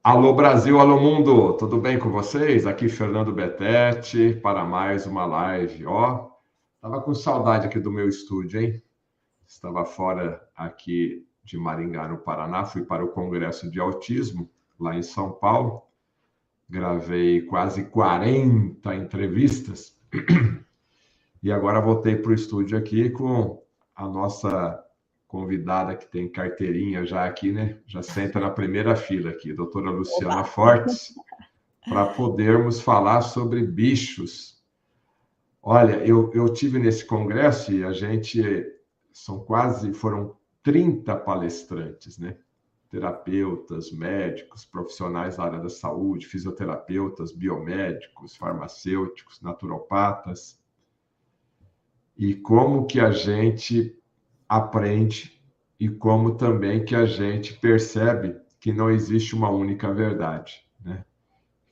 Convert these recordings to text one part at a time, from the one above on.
Alô Brasil, alô mundo, tudo bem com vocês? Aqui Fernando Betete para mais uma live. Ó, tava com saudade aqui do meu estúdio, hein? Estava fora aqui de Maringá, no Paraná, fui para o Congresso de Autismo lá em São Paulo. Gravei quase 40 entrevistas e agora voltei para o estúdio aqui com a nossa convidada que tem carteirinha já aqui, né? Já senta na primeira fila aqui, doutora Luciana Oba! Fortes, para podermos falar sobre bichos. Olha, eu tive nesse congresso e foram 30 palestrantes, né? Terapeutas, médicos, profissionais da área da saúde, fisioterapeutas, biomédicos, farmacêuticos, naturopatas. E como que a gente aprende e como também que a gente percebe que não existe uma única verdade, né?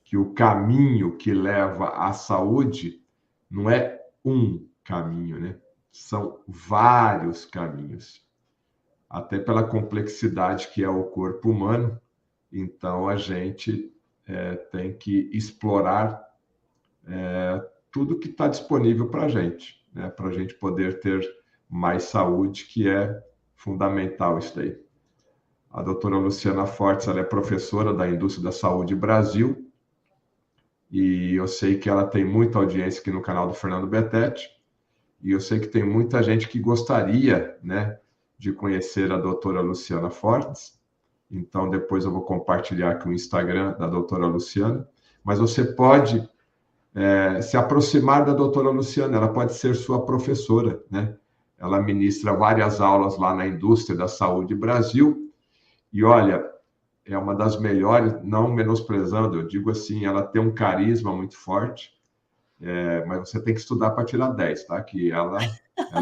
Que o caminho que leva à saúde não é um caminho, né? São vários caminhos, até pela complexidade que é o corpo humano. Então, a gente tem que explorar tudo que está disponível para a gente, né? Para a gente poder ter mais saúde, que é fundamental isso daí. A doutora Luciana Fortes, ela é professora da Indústria da Saúde Brasil, e eu sei que ela tem muita audiência aqui no canal do Fernando Betete, e eu sei que tem muita gente que gostaria, né, de conhecer a doutora Luciana Fortes. Então, depois eu vou compartilhar aqui o Instagram da doutora Luciana, mas você pode se aproximar da doutora Luciana, ela pode ser sua professora, né? Ela ministra várias aulas lá na Indústria da Saúde Brasil, e olha, é uma das melhores, não menosprezando, eu digo assim, ela tem um carisma muito forte, mas você tem que estudar para tirar 10, tá? Que ela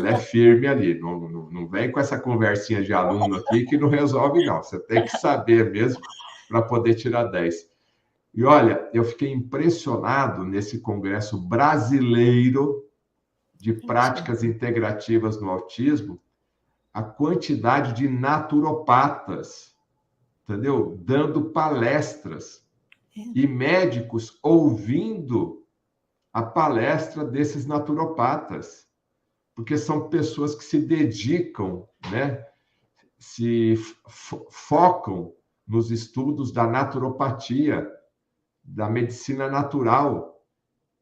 é firme ali, não vem com essa conversinha de aluno aqui que não resolve, não. Você tem que saber mesmo para poder tirar 10. E olha, eu fiquei impressionado nesse congresso brasileiro de práticas integrativas no autismo, a quantidade de naturopatas, entendeu? Dando palestras e médicos ouvindo a palestra desses naturopatas, porque são pessoas que se dedicam, né? Se focam nos estudos da naturopatia, da medicina natural.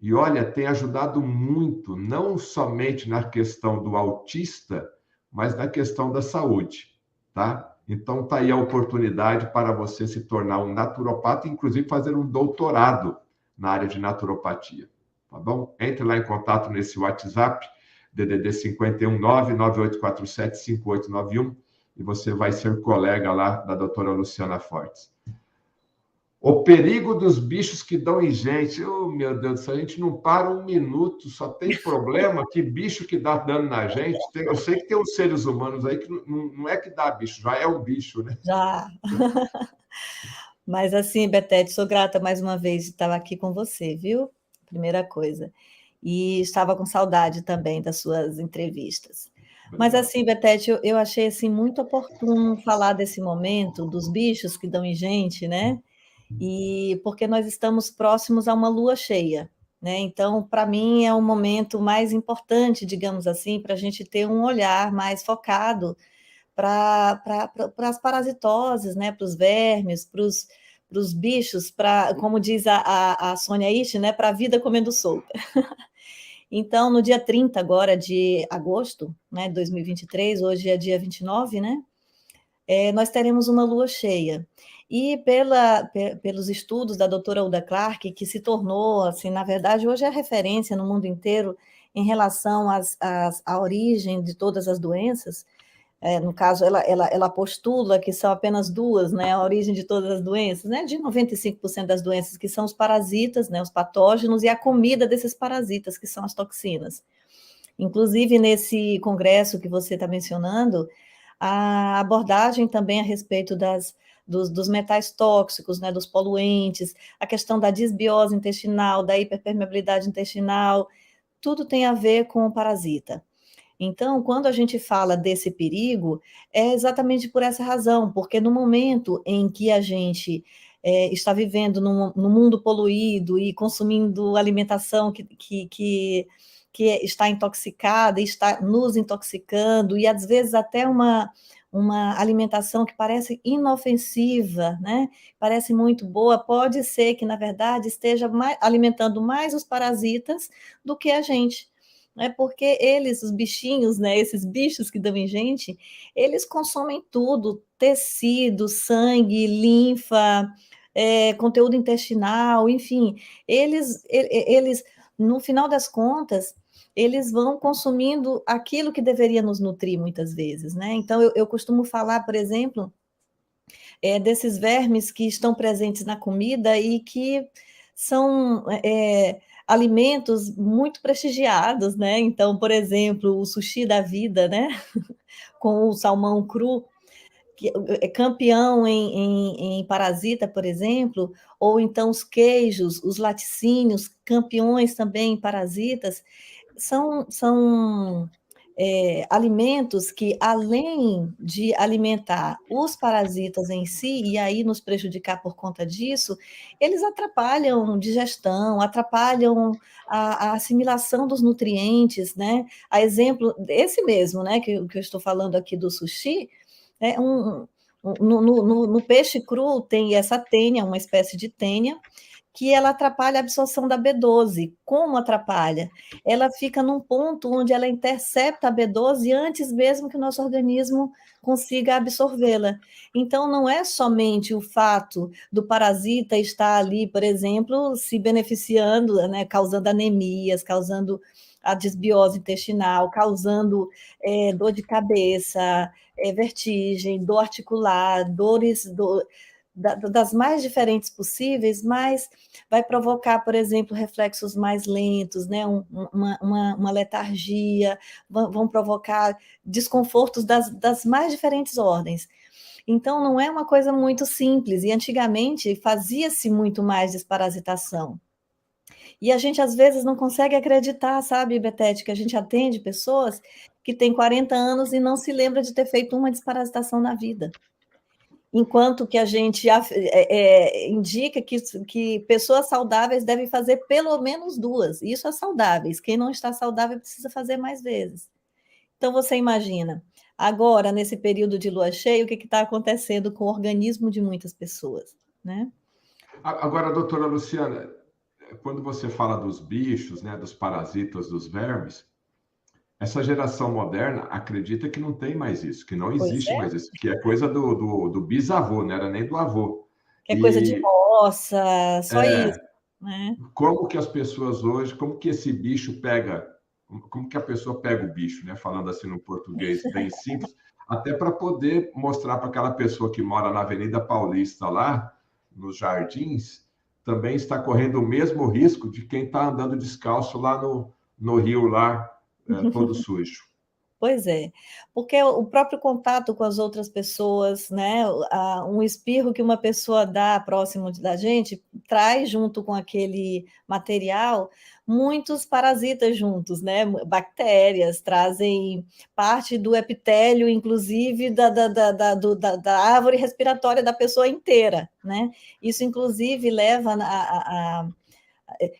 E olha, tem ajudado muito, não somente na questão do autista, mas na questão da saúde, tá? Então, tá aí a oportunidade para você se tornar um naturopata, inclusive fazer um doutorado na área de naturopatia, tá bom? Entre lá em contato nesse WhatsApp, DDD 51 99847 5891, e você vai ser colega lá da doutora Luciana Fortes. O perigo dos bichos que dão em gente. Oh, meu Deus do céu, a gente não para um minuto, só tem problema. Que bicho que dá dano na gente. Eu sei que tem uns seres humanos aí que não é que dá bicho, já é um bicho, né? Já. Mas assim, Betete, sou grata mais uma vez de estar aqui com você, viu? Primeira coisa. E estava com saudade também das suas entrevistas. Mas Obrigado. assim, Betete, eu achei assim muito oportuno falar desse momento dos bichos que dão em gente, né? E porque nós estamos próximos a uma lua cheia, né? Então, para mim, é um momento mais importante, digamos assim, para a gente ter um olhar mais focado para as parasitoses, né? Para os vermes, para os bichos, para, como diz a Sônia Ishi, né? Para a vida comendo solta. Então, no dia 30 agora de agosto, né, 2023, hoje é dia 29, né? Nós teremos uma lua cheia. E pelos estudos da doutora Uda Clark, que se tornou, assim, na verdade, hoje é referência no mundo inteiro em relação à origem de todas as doenças. No caso, ela postula que são apenas duas, né, a origem de todas as doenças, né, de 95% das doenças, que são os parasitas, né, os patógenos, e a comida desses parasitas, que são as toxinas. Inclusive, nesse congresso que você está mencionando, a abordagem também a respeito dos metais tóxicos, né, dos poluentes, a questão da disbiose intestinal, da hiperpermeabilidade intestinal, tudo tem a ver com o parasita. Então, quando a gente fala desse perigo, é exatamente por essa razão, porque no momento em que a gente está vivendo num mundo poluído e consumindo alimentação que está intoxicada e está nos intoxicando, e às vezes até uma alimentação que parece inofensiva, né? Parece muito boa, pode ser que, na verdade, esteja alimentando mais os parasitas do que a gente. É porque eles, os bichinhos, né, esses bichos que dão em gente, eles consomem tudo, tecido, sangue, linfa, conteúdo intestinal, enfim, eles, no final das contas, eles vão consumindo aquilo que deveria nos nutrir muitas vezes, né? Então, eu costumo falar, por exemplo, desses vermes que estão presentes na comida e que são alimentos muito prestigiados, né? Então, por exemplo, o sushi da vida, né? Com o salmão cru, que é campeão em parasita, por exemplo, ou então os queijos, os laticínios, campeões também em parasitas, são alimentos que, além de alimentar os parasitas em si, e aí nos prejudicar por conta disso, eles atrapalham digestão, atrapalham a assimilação dos nutrientes, né? A exemplo, esse mesmo, né, que eu estou falando aqui do sushi, no peixe cru tem essa tênia, uma espécie de tênia, que ela atrapalha a absorção da B12. Como atrapalha? Ela fica num ponto onde ela intercepta a B12 antes mesmo que o nosso organismo consiga absorvê-la. Então, não é somente o fato do parasita estar ali, por exemplo, se beneficiando, né, causando anemias, causando a desbiose intestinal, causando dor de cabeça, vertigem, dor articular, das mais diferentes possíveis, mas vai provocar, por exemplo, reflexos mais lentos, né? Uma letargia, vão provocar desconfortos das mais diferentes ordens. Então, não é uma coisa muito simples, e antigamente fazia-se muito mais desparasitação. E a gente, às vezes, não consegue acreditar, sabe, Betete, que a gente atende pessoas que têm 40 anos e não se lembra de ter feito uma desparasitação na vida. Enquanto que a gente indica que pessoas saudáveis devem fazer pelo menos 2. Isso é saudáveis. Quem não está saudável precisa fazer mais vezes. Então, você imagina, agora, nesse período de lua cheia, o que está acontecendo com o organismo de muitas pessoas, né? Agora, doutora Luciana, quando você fala dos bichos, né, dos parasitas, dos vermes, essa geração moderna acredita que não tem mais isso, que não existe mais isso, que é coisa do bisavô, não era nem do avô. Que é coisa de roça, só isso, né? Como que as pessoas hoje, como que esse bicho pega, como que a pessoa pega o bicho, né? Falando assim no português bem simples, até para poder mostrar para aquela pessoa que mora na Avenida Paulista lá, nos Jardins, também está correndo o mesmo risco de quem está andando descalço lá no rio lá, todo sujo. Pois é, porque o próprio contato com as outras pessoas, né, um espirro que uma pessoa dá próximo da gente, traz junto com aquele material muitos parasitas juntos, né, bactérias, trazem parte do epitélio, inclusive da árvore respiratória da pessoa inteira, né, isso inclusive leva a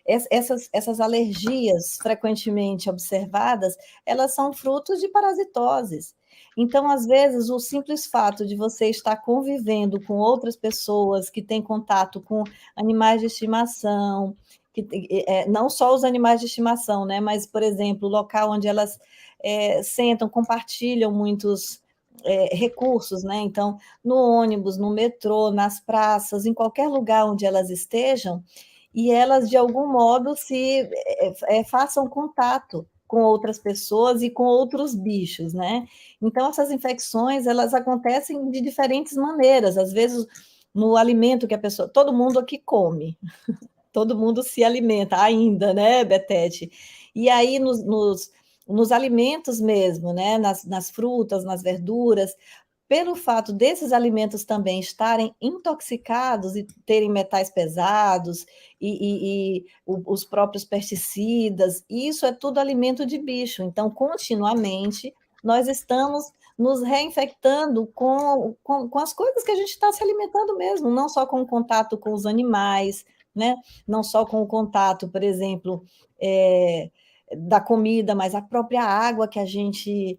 essas alergias frequentemente observadas, elas são frutos de parasitoses. Então, às vezes, o simples fato de você estar convivendo com outras pessoas que têm contato com animais de estimação, não só os animais de estimação, né, mas, por exemplo, o local onde elas sentam, compartilham muitos recursos, né? Então, no ônibus, no metrô, nas praças, em qualquer lugar onde elas estejam, e elas, de algum modo, façam contato com outras pessoas e com outros bichos, né? Então, essas infecções, elas acontecem de diferentes maneiras, às vezes no alimento que a pessoa... Todo mundo aqui come, todo mundo se alimenta ainda, né, Betete? E aí, nos alimentos mesmo, né? Nas frutas, nas verduras, pelo fato desses alimentos também estarem intoxicados e terem metais pesados e os próprios pesticidas, isso é tudo alimento de bicho. Então, continuamente, nós estamos nos reinfectando com as coisas que a gente está se alimentando mesmo, não só com o contato com os animais, né? Não só com o contato, por exemplo, da comida, mas a própria água que a gente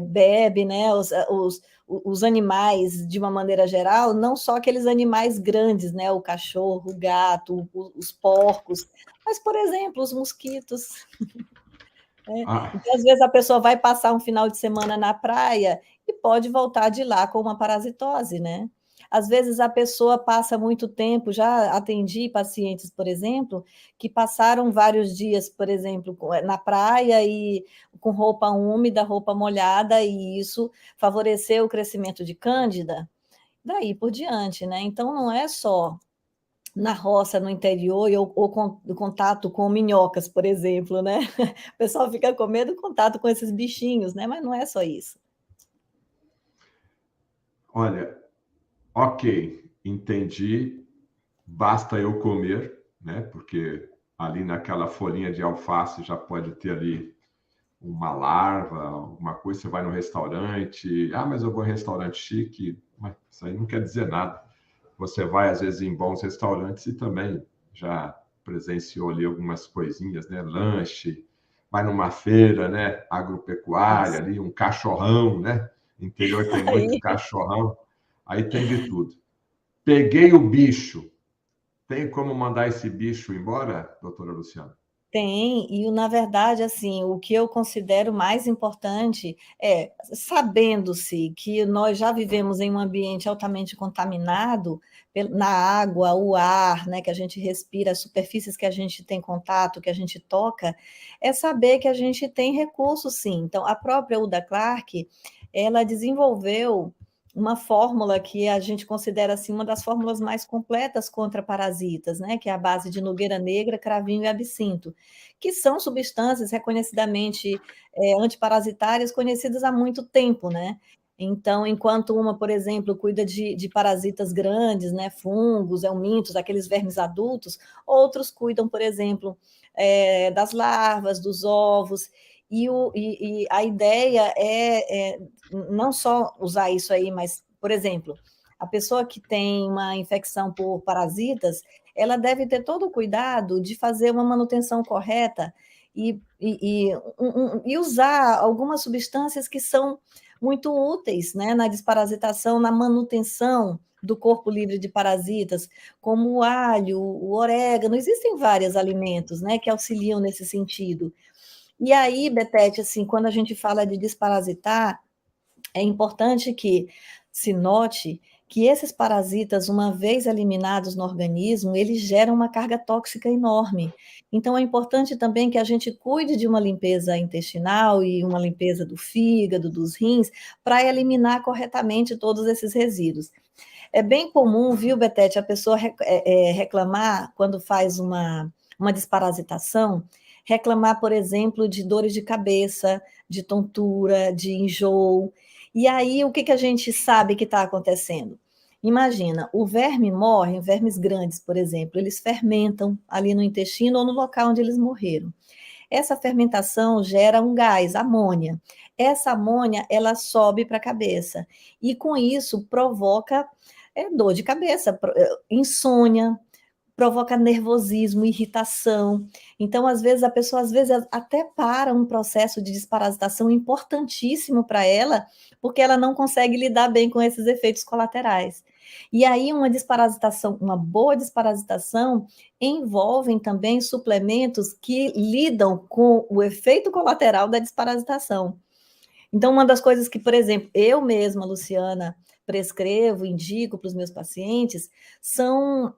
bebe, né? Os animais, de uma maneira geral, não só aqueles animais grandes, né? O cachorro, o gato, os porcos, mas, por exemplo, os mosquitos. Ah, Então, às vezes, a pessoa vai passar um final de semana na praia e pode voltar de lá com uma parasitose, né? Às vezes a pessoa passa muito tempo, já atendi pacientes, por exemplo, que passaram vários dias, por exemplo, na praia e com roupa úmida, roupa molhada, e isso favoreceu o crescimento de cândida, daí por diante, né? Então não é só na roça, no interior, ou com o contato com minhocas, por exemplo, né? O pessoal fica com medo do contato com esses bichinhos, né? Mas não é só isso. olha, ok, entendi. Basta eu comer, né? Porque ali naquela folhinha de alface já pode ter ali uma larva, alguma coisa. Você vai no restaurante, mas eu vou em restaurante chique, mas isso aí não quer dizer nada. Você vai, às vezes, em bons restaurantes e também já presenciou ali algumas coisinhas, né? Lanche, vai numa feira, né? Agropecuária, Isso. ali, um cachorrão, né? Interior tem muito Aí cachorrão, aí tem de tudo. Peguei o bicho. Tem como mandar esse bicho embora, doutora Luciana? tem, e na verdade, assim, o que eu considero mais importante é, sabendo-se que nós já vivemos em um ambiente altamente contaminado na água, o ar, né, que a gente respira, as superfícies que a gente tem contato, que a gente toca, é saber que a gente tem recursos, sim. Então, a própria Uda Clark, ela desenvolveu uma fórmula que a gente considera assim uma das fórmulas mais completas contra parasitas, né, que é a base de nogueira negra, cravinho e absinto, que são substâncias reconhecidamente antiparasitárias conhecidas há muito tempo, né? Então, enquanto uma, por exemplo, cuida de parasitas grandes, né, fungos, eumintos, aqueles vermes adultos, outros cuidam, por exemplo, das larvas, dos ovos, e a ideia é não só usar isso aí, mas, por exemplo, a pessoa que tem uma infecção por parasitas, ela deve ter todo o cuidado de fazer uma manutenção correta e usar algumas substâncias que são muito úteis, né, na desparasitação, na manutenção do corpo livre de parasitas, como o alho, o orégano, existem vários alimentos, né, que auxiliam nesse sentido. E aí, Betete, assim, quando a gente fala de desparasitar, é importante que se note que esses parasitas, uma vez eliminados no organismo, eles geram uma carga tóxica enorme. Então, é importante também que a gente cuide de uma limpeza intestinal e uma limpeza do fígado, dos rins, para eliminar corretamente todos esses resíduos. É bem comum, viu, Betete, a pessoa reclamar quando faz uma desparasitação, reclamar, por exemplo, de dores de cabeça, de tontura, de enjoo. E aí, o que, que a gente sabe que está acontecendo? Imagina, o verme morre, vermes grandes, por exemplo, eles fermentam ali no intestino ou no local onde eles morreram. Essa fermentação gera um gás, amônia. Essa amônia, ela sobe para a cabeça. E com isso provoca dor de cabeça, insônia, provoca nervosismo, irritação. Então, às vezes, a pessoa até para um processo de desparasitação importantíssimo para ela, porque ela não consegue lidar bem com esses efeitos colaterais. E aí, uma desparasitação, uma boa desparasitação, envolvem também suplementos que lidam com o efeito colateral da desparasitação. Então, uma das coisas que, por exemplo, eu mesma, Luciana, prescrevo, indico para os meus pacientes, são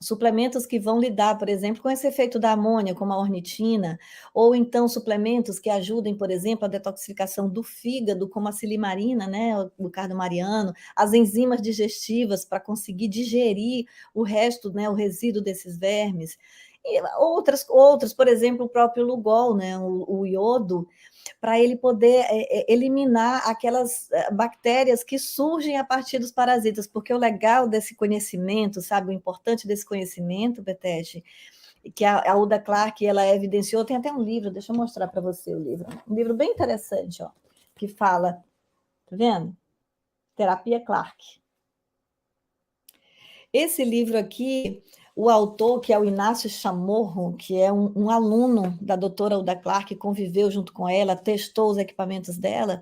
suplementos que vão lidar, por exemplo, com esse efeito da amônia, como a ornitina, ou então suplementos que ajudem, por exemplo, a detoxificação do fígado, como a silimarina, né, o cardomariano, as enzimas digestivas para conseguir digerir o resto, né, o resíduo desses vermes. E outras, por exemplo, o próprio Lugol, né, o iodo, para ele poder eliminar aquelas bactérias que surgem a partir dos parasitas, porque o legal desse conhecimento, sabe, o importante desse conhecimento, Betete, que a Uda Clark, ela evidenciou, tem até um livro, deixa eu mostrar para você o livro, um livro bem interessante, ó, que fala Tá vendo? Terapia Clark. Esse livro aqui, o autor, que é o Inácio Chamorro, que é um aluno da doutora Uda Clark, que conviveu junto com ela, testou os equipamentos dela,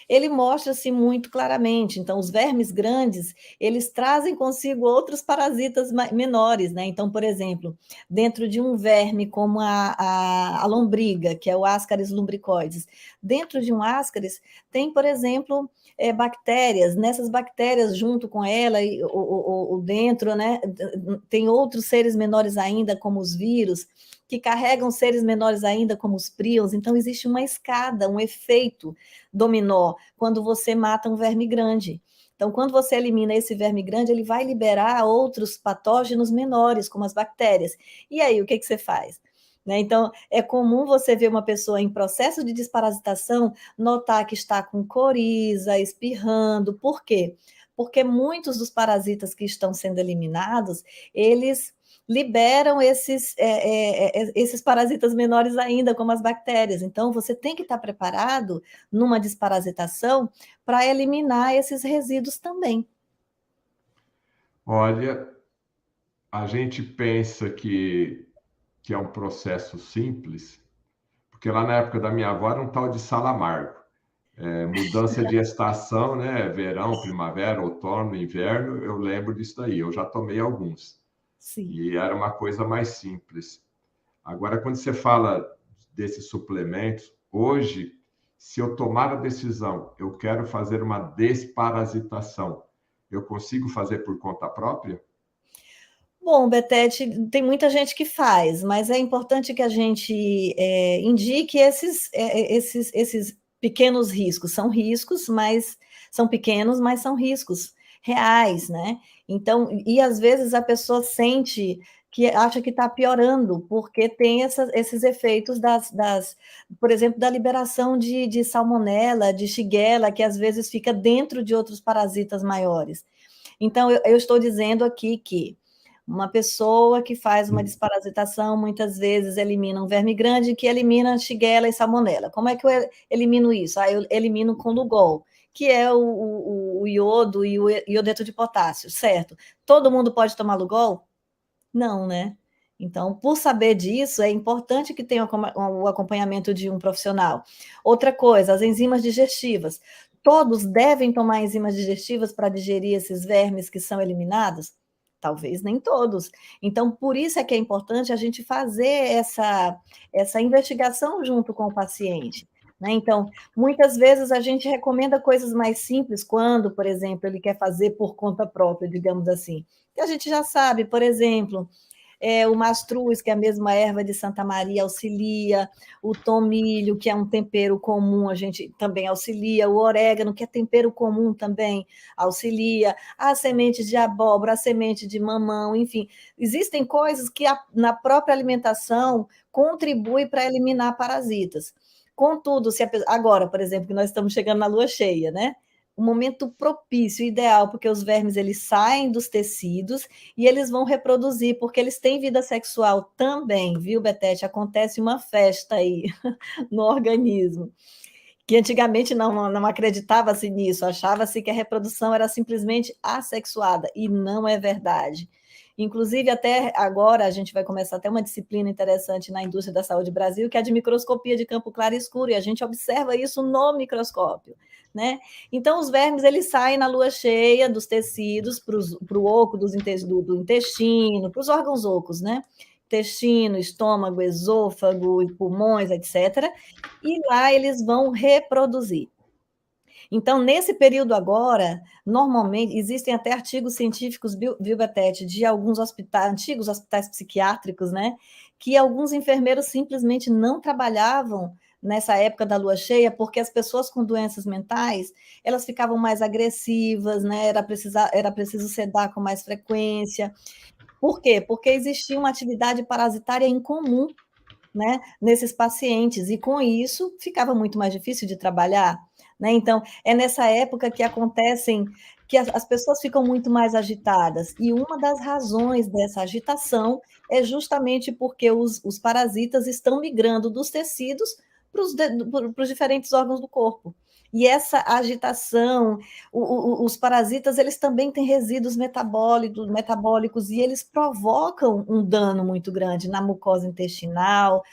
ele mostra-se muito claramente. Então, os vermes grandes, eles trazem consigo outros parasitas menores, né? Então, por exemplo, dentro de um verme como a lombriga, que é o Ascaris lumbricoides, dentro de um Ascaris tem, por exemplo, bactérias. Nessas bactérias, junto com ela, o dentro, né? Tem outros seres menores ainda, como os vírus, que carregam seres menores ainda, como os príons. Então, existe uma escada, um efeito dominó, quando você mata um verme grande. Então, quando você elimina esse verme grande, ele vai liberar outros patógenos menores, como as bactérias. E aí, o que você faz? Né? Então, é comum você ver uma pessoa em processo de desparasitação notar que está com coriza, espirrando. Por quê? Porque muitos dos parasitas que estão sendo eliminados, eles liberam esses parasitas menores ainda, como as bactérias. Então, você tem que estar preparado numa desparasitação para eliminar esses resíduos também. Olha, a gente pensa que é um processo simples, porque lá na época da minha avó era um tal de salamargo. Mudança de estação, né? Verão, primavera, outono, inverno, eu lembro disso daí. Eu já tomei alguns. Sim. E era uma coisa mais simples. Agora, quando você fala desses suplementos, hoje, se eu tomar a decisão, eu quero fazer uma desparasitação, eu consigo fazer por conta própria? Bom, Betete, tem muita gente que faz, mas é importante que a gente indique esses pequenos riscos. São riscos, mas são pequenos, mas são riscos reais, né? Então, e às vezes a pessoa sente que acha que está piorando, porque tem esses efeitos por exemplo, da liberação de salmonela, de shigella, que às vezes fica dentro de outros parasitas maiores. Então, eu estou dizendo aqui que uma pessoa que faz uma desparasitação, muitas vezes elimina um verme grande que elimina shigella e salmonela. Como é que eu elimino isso? Eu elimino com Lugol, que é o iodo e o iodeto de potássio, certo? Todo mundo pode tomar Lugol? Não, né? Então, por saber disso, é importante que tenha o acompanhamento de um profissional. Outra coisa, as enzimas digestivas. Todos devem tomar enzimas digestivas para digerir esses vermes que são eliminados? Talvez nem todos. Então, por isso é que é importante a gente fazer essa investigação junto com o paciente. Né? Então, muitas vezes a gente recomenda coisas mais simples quando, por exemplo, ele quer fazer por conta própria, digamos assim. Que a gente já sabe, por exemplo, o mastruz, que é a mesma erva de Santa Maria, auxilia, o tomilho, que é um tempero comum, a gente também auxilia, o orégano, que é tempero comum também, auxilia, a semente de abóbora, a semente de mamão, enfim, existem coisas que na própria alimentação contribui para eliminar parasitas. Contudo, agora, por exemplo, que nós estamos chegando na lua cheia, né? Um momento propício, ideal, porque os vermes eles saem dos tecidos e eles vão reproduzir, porque eles têm vida sexual também, viu, Betete? Acontece uma festa aí no organismo, que antigamente não acreditava-se nisso, achava-se que a reprodução era simplesmente assexuada, e não é verdade. Inclusive, até agora, a gente vai começar até uma disciplina interessante na indústria da saúde Brasil, que é a de microscopia de campo claro e escuro, e a gente observa isso no microscópio. Né? Então, os vermes eles saem na lua cheia dos tecidos para o oco do intestino, para os órgãos ocos, né? Intestino, estômago, esôfago, pulmões, etc. E lá eles vão reproduzir. Então, nesse período agora, normalmente, existem até artigos científicos, viu, Betete, de alguns antigos hospitais psiquiátricos, né? Que alguns enfermeiros simplesmente não trabalhavam nessa época da lua cheia, porque as pessoas com doenças mentais, elas ficavam mais agressivas, né? Era preciso sedar com mais frequência. Por quê? Porque existia uma atividade parasitária incomum, né, nesses pacientes, e com isso ficava muito mais difícil de trabalhar. Né? Então, é nessa época que acontecem, que as pessoas ficam muito mais agitadas, e uma das razões dessa agitação é justamente porque os parasitas estão migrando dos tecidos para os diferentes órgãos do corpo. E essa agitação, os parasitas, eles também têm resíduos metabólicos e eles provocam um dano muito grande na mucosa intestinal,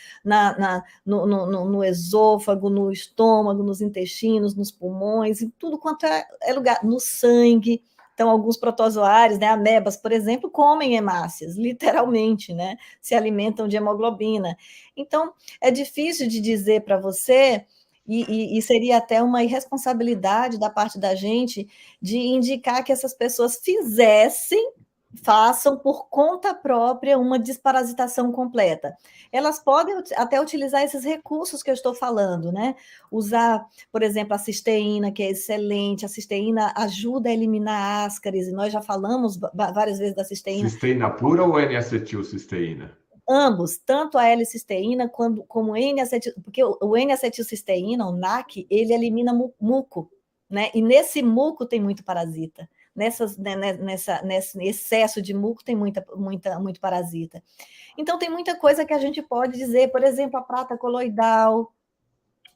no esôfago, no estômago, nos intestinos, nos pulmões, em tudo quanto é lugar, no sangue. Então, alguns protozoários, né, amebas, por exemplo, comem hemácias, literalmente, né, se alimentam de hemoglobina. Então, é difícil de dizer para você, e seria até uma irresponsabilidade da parte da gente de indicar que essas pessoas façam por conta própria uma desparasitação completa. Elas podem até utilizar esses recursos que eu estou falando, né? Usar, por exemplo, a cisteína, que é excelente. A cisteína ajuda a eliminar ácaros, e nós já falamos várias vezes da cisteína. Cisteína pura ou N-acetilcisteína? Ambos, tanto a L-cisteína como o N-acetil, porque o N-acetilcisteína, o NAC, ele elimina muco, né? E nesse muco tem muito parasita. Nesse excesso de muco tem muito parasita. Então, tem muita coisa que a gente pode dizer, por exemplo, a prata coloidal,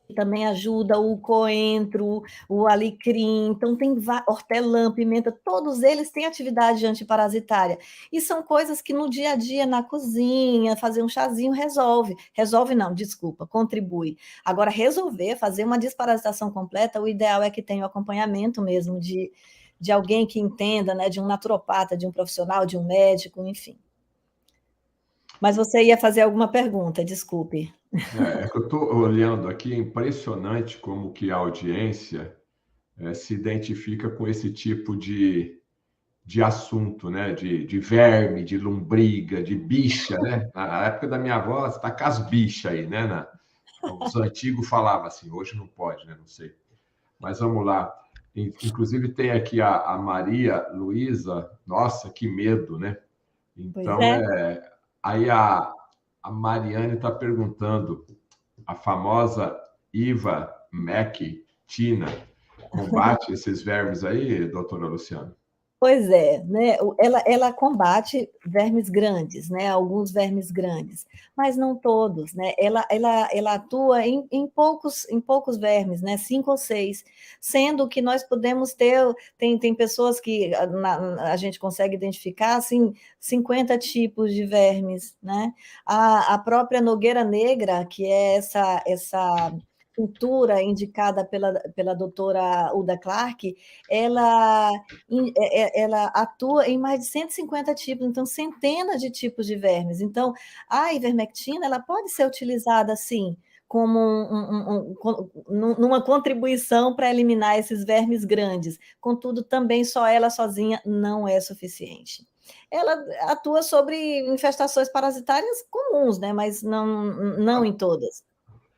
que também ajuda, o coentro, o alecrim, então tem hortelã, pimenta, todos eles têm atividade antiparasitária. E são coisas que no dia a dia, na cozinha, fazer um chazinho resolve. Resolve não, desculpa, contribui. Agora, fazer uma desparasitação completa, o ideal é que tenha o acompanhamento mesmo de alguém que entenda, né, de um naturopata, de um profissional, de um médico, enfim. Mas você ia fazer alguma pergunta, desculpe. É que eu estou olhando aqui, é impressionante como que a audiência se identifica com esse tipo de assunto, né? De verme, de lombriga, de bicha, né? Na época da minha avó, está com as bichas aí, né? Os antigos falavam assim, hoje não pode, né? Não sei. Mas vamos lá. Inclusive tem aqui a Maria Luísa, nossa, que medo, né? Pois Então, é. aí a Mariane está perguntando, a famosa Iva Mac Tina combate esses vermes aí, doutora Luciana? Pois é, né? Ela combate vermes grandes, né? Alguns vermes grandes, mas não todos, né? Ela atua em poucos vermes, né? 5 ou 6, sendo que nós podemos tem pessoas que a gente consegue identificar assim 50 tipos de vermes, né? A própria nogueira negra, que é essa cultura indicada pela doutora Uda Clark, ela ela atua em mais de 150 tipos, então centenas de tipos de vermes. Então, a ivermectina ela pode ser utilizada assim como numa contribuição para eliminar esses vermes grandes. Contudo, também só ela sozinha não é suficiente. Ela atua sobre infestações parasitárias comuns, né? Mas não em todas.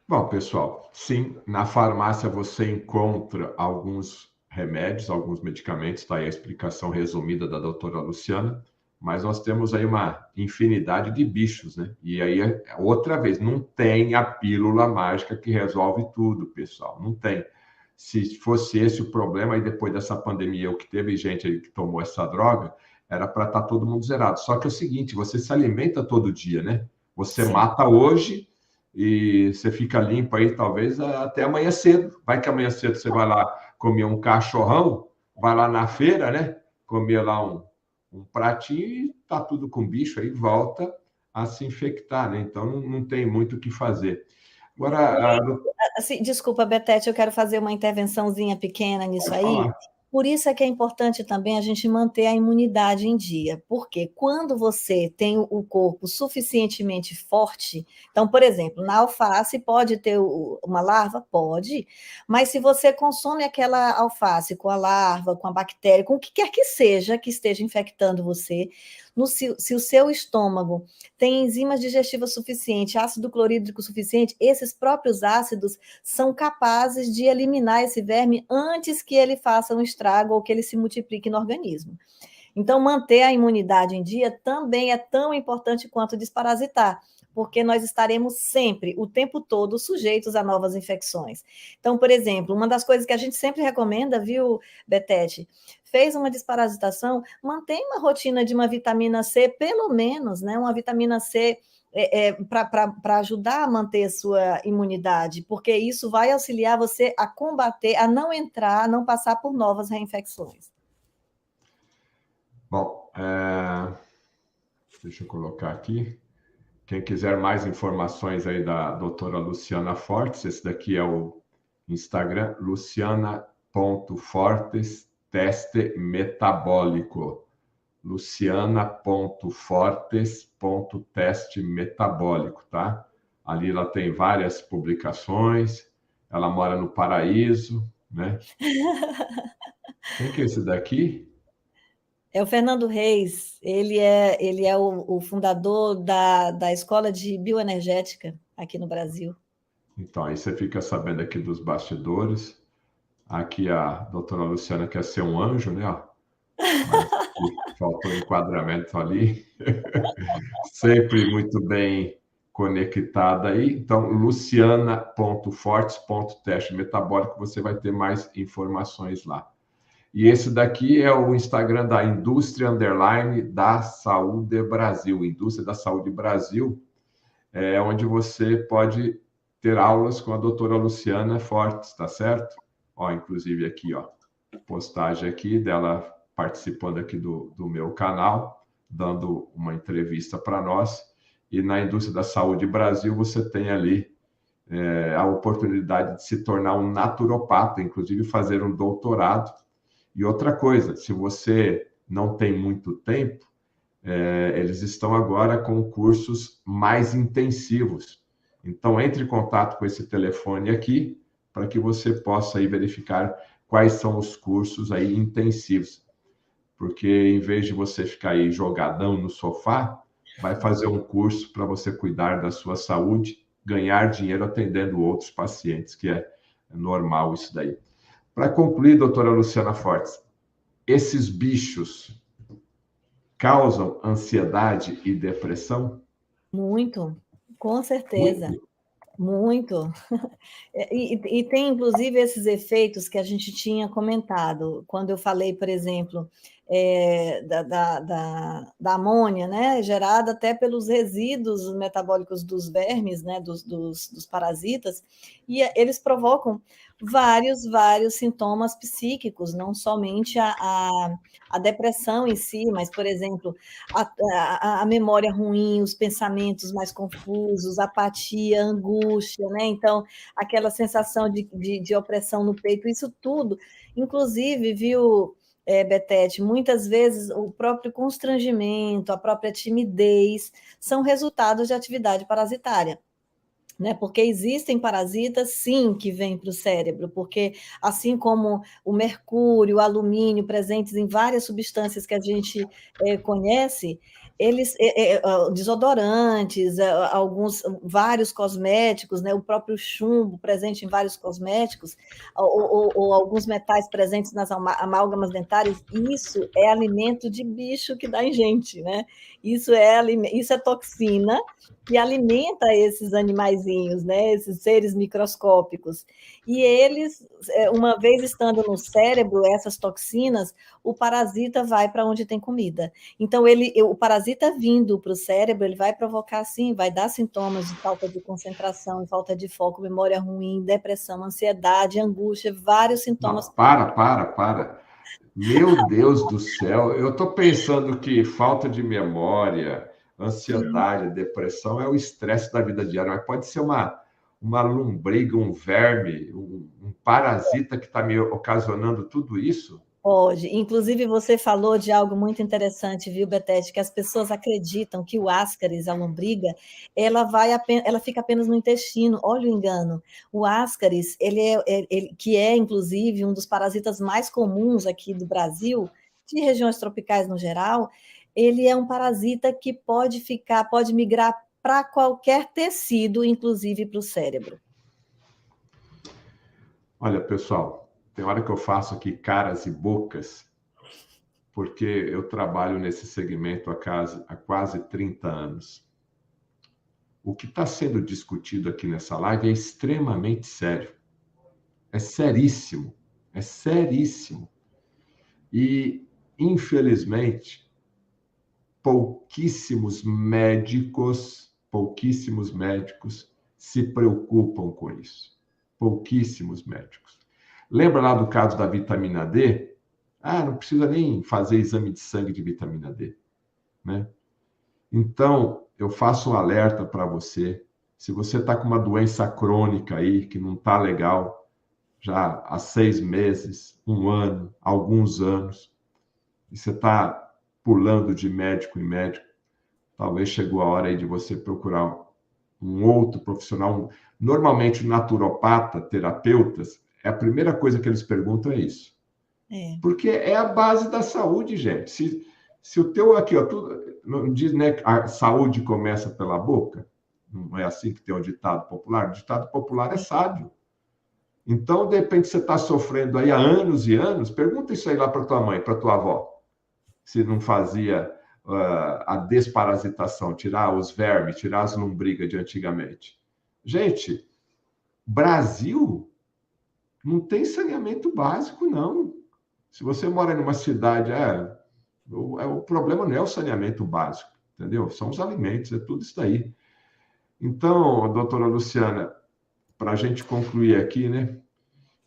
Bom, pessoal, sim, na farmácia você encontra alguns remédios, alguns medicamentos, está aí a explicação resumida da doutora Luciana, mas nós temos aí uma infinidade de bichos, né? E aí, outra vez, não tem a pílula mágica que resolve tudo, pessoal, não tem. Se fosse esse o problema, aí depois dessa pandemia, o que teve gente aí que tomou essa droga, era para estar todo mundo zerado. Só que é o seguinte, você se alimenta todo dia, né? Você Sim. mata hoje e você fica limpo aí, talvez, até amanhã cedo. Vai que amanhã cedo você vai lá comer um cachorrão, vai lá na feira, né? Comer lá um pratinho e tá tudo com bicho aí, volta a se infectar, né? Então não tem muito o que fazer. Agora, assim, desculpa, Betete, eu quero fazer uma intervençãozinha pequena nisso pode aí. falar. Por isso é que é importante também a gente manter a imunidade em dia, porque quando você tem o corpo suficientemente forte, então, por exemplo, na alface pode ter uma larva? Pode, mas se você consome aquela alface com a larva, com a bactéria, com o que quer que seja que esteja infectando você, se o seu estômago tem enzimas digestivas suficientes, ácido clorídrico suficiente, esses próprios ácidos são capazes de eliminar esse verme antes que ele faça um estrago ou que ele se multiplique no organismo. Então, manter a imunidade em dia também é tão importante quanto desparasitar, porque nós estaremos sempre, o tempo todo, sujeitos a novas infecções. Então, por exemplo, uma das coisas que a gente sempre recomenda, viu, Betete? Fez uma desparasitação, mantém uma rotina de uma vitamina C, pelo menos, né? Uma vitamina C para ajudar a manter a sua imunidade, porque isso vai auxiliar você a combater, a não entrar, a não passar por novas reinfecções. Bom, deixa eu colocar aqui. Quem quiser mais informações aí da doutora Luciana Fortes, esse daqui é o Instagram, luciana.fortes, teste metabólico. luciana.fortes.teste metabólico, tá? Ali ela tem várias publicações, ela mora no Paraíso, né? Quem que é esse daqui? É o Fernando Reis, ele é o fundador da Escola de Bioenergética aqui no Brasil. Então, aí você fica sabendo aqui dos bastidores. Aqui a doutora Luciana quer ser um anjo, né? Mas faltou enquadramento ali. Sempre muito bem conectada aí. Então, luciana.fortes.teste metabólico, você vai ter mais informações lá. E esse daqui é o Instagram da Indústria Underline da Saúde Brasil. Indústria da Saúde Brasil, é onde você pode ter aulas com a doutora Luciana Fortes, tá certo? Ó, inclusive aqui, ó, postagem aqui dela participando aqui do meu canal, dando uma entrevista para nós. E na Indústria da Saúde Brasil, você tem ali a oportunidade de se tornar um naturopata, inclusive fazer um doutorado. E outra coisa, se você não tem muito tempo, eles estão agora com cursos mais intensivos. Então, entre em contato com esse telefone aqui, para que você possa aí verificar quais são os cursos aí intensivos. Porque em vez de você ficar aí jogadão no sofá, vai fazer um curso para você cuidar da sua saúde, ganhar dinheiro atendendo outros pacientes, que é normal isso daí. Para concluir, doutora Luciana Fortes, esses bichos causam ansiedade e depressão? Muito, com certeza. Muito. Muito. E tem, inclusive, esses efeitos que a gente tinha comentado, quando eu falei, por exemplo, da amônia, né, gerada até pelos resíduos metabólicos dos vermes, né, dos parasitas, e eles provocam vários sintomas psíquicos, não somente a depressão em si, mas, por exemplo, a memória ruim, os pensamentos mais confusos, apatia, angústia, né? Então, aquela sensação de opressão no peito, isso tudo, inclusive, viu, Betete, muitas vezes o próprio constrangimento, a própria timidez, são resultados de atividade parasitária. Né? Porque existem parasitas, sim, que vêm para o cérebro, porque assim como o mercúrio, o alumínio, presentes em várias substâncias que a gente conhece, eles, desodorantes, vários cosméticos, né? O próprio chumbo presente em vários cosméticos, ou alguns metais presentes nas amálgamas dentárias, isso é alimento de bicho que dá em gente, né? Isso é toxina que alimenta esses animaizinhos, né, esses seres microscópicos. E eles, uma vez estando no cérebro, essas toxinas, o parasita vai para onde tem comida. Então, o parasita vindo para o cérebro, ele vai provocar, sim, vai dar sintomas de falta de concentração, falta de foco, memória ruim, depressão, ansiedade, angústia, vários sintomas. Não, para. Meu Deus do céu, eu estou pensando que falta de memória, ansiedade, depressão é o estresse da vida diária, mas pode ser uma lombriga, um verme, um parasita que está me ocasionando tudo isso? Pode. Inclusive, você falou de algo muito interessante, viu, Betete? Que as pessoas acreditam que o ascaris, a lombriga, ela fica apenas no intestino. Olha o engano. O ascaris, que é, inclusive, um dos parasitas mais comuns aqui do Brasil, de regiões tropicais no geral, ele é um parasita que pode migrar para qualquer tecido, inclusive para o cérebro. Olha, pessoal, tem hora que eu faço aqui caras e bocas, porque eu trabalho nesse segmento há quase 30 anos. O que está sendo discutido aqui nessa live é extremamente sério. É seríssimo. É seríssimo. E, infelizmente, pouquíssimos médicos, pouquíssimos médicos se preocupam com isso. Pouquíssimos médicos. Lembra lá do caso da vitamina D? Não precisa nem fazer exame de sangue de vitamina D, né? Então, eu faço um alerta para você. Se você está com uma doença crônica aí, que não está legal, já há 6 meses, 1 ano, alguns anos, e você está pulando de médico em médico, talvez chegou a hora aí de você procurar um outro profissional. Normalmente, o naturopata, terapeutas, a primeira coisa que eles perguntam é isso. Porque é a base da saúde, gente. Se o teu aqui, ó, tudo, não diz, né, que a saúde começa pela boca, não é assim que tem o ditado popular? O ditado popular é sábio. Então, de repente, você está sofrendo aí há anos e anos, pergunta isso aí lá para tua mãe, para tua avó, se não fazia a desparasitação, tirar os vermes, tirar as lombrigas de antigamente. Gente, Brasil não tem saneamento básico, não. Se você mora numa cidade, o problema não é o saneamento básico, entendeu? São os alimentos, é tudo isso daí. Então, doutora Luciana, para a gente concluir aqui, né?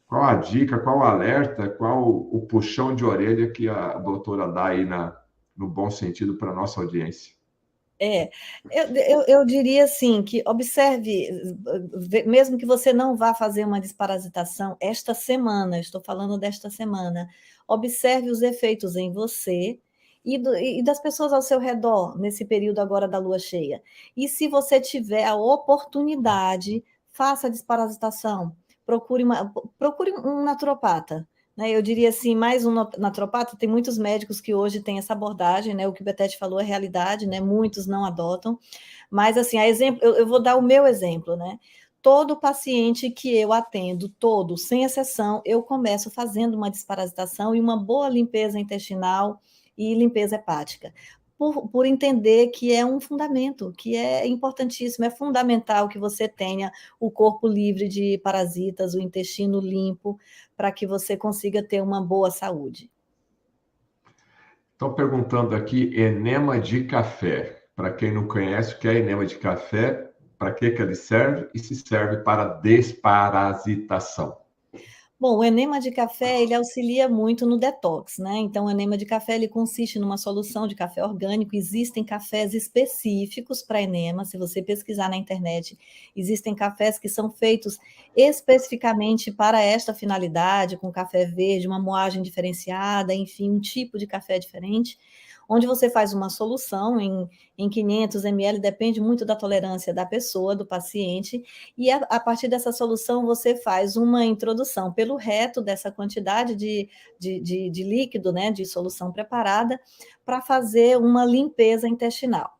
Qual a dica, qual o alerta, qual o puxão de orelha que a doutora dá aí no bom sentido para a nossa audiência? Eu diria assim, que observe, mesmo que você não vá fazer uma desparasitação esta semana, estou falando desta semana, observe os efeitos em você e das pessoas ao seu redor, nesse período agora da lua cheia. E se você tiver a oportunidade, faça a desparasitação, procure um naturopata. Eu diria assim, mais um naturopata, tem muitos médicos que hoje têm essa abordagem, né? O que o Betete falou é realidade, né? Muitos não adotam, mas assim, eu vou dar o meu exemplo, né? Todo paciente que eu atendo, todo, sem exceção, eu começo fazendo uma desparasitação e uma boa limpeza intestinal e limpeza hepática. Por entender que é um fundamento, que é importantíssimo, é fundamental que você tenha o corpo livre de parasitas, o intestino limpo, para que você consiga ter uma boa saúde. Estão perguntando aqui, enema de café. Para quem não conhece, o que é enema de café, para que ele serve e se serve para desparasitação. Bom, o enema de café, ele auxilia muito no detox, né? Então, o enema de café, ele consiste numa solução de café orgânico. Existem cafés específicos para enema. Se você pesquisar na internet, existem cafés que são feitos especificamente para esta finalidade, com café verde, uma moagem diferenciada, enfim, um tipo de café diferente, onde você faz uma solução em 500 ml, depende muito da tolerância da pessoa, do paciente, e a partir dessa solução você faz uma introdução pelo reto dessa quantidade de líquido, né, de solução preparada, para fazer uma limpeza intestinal.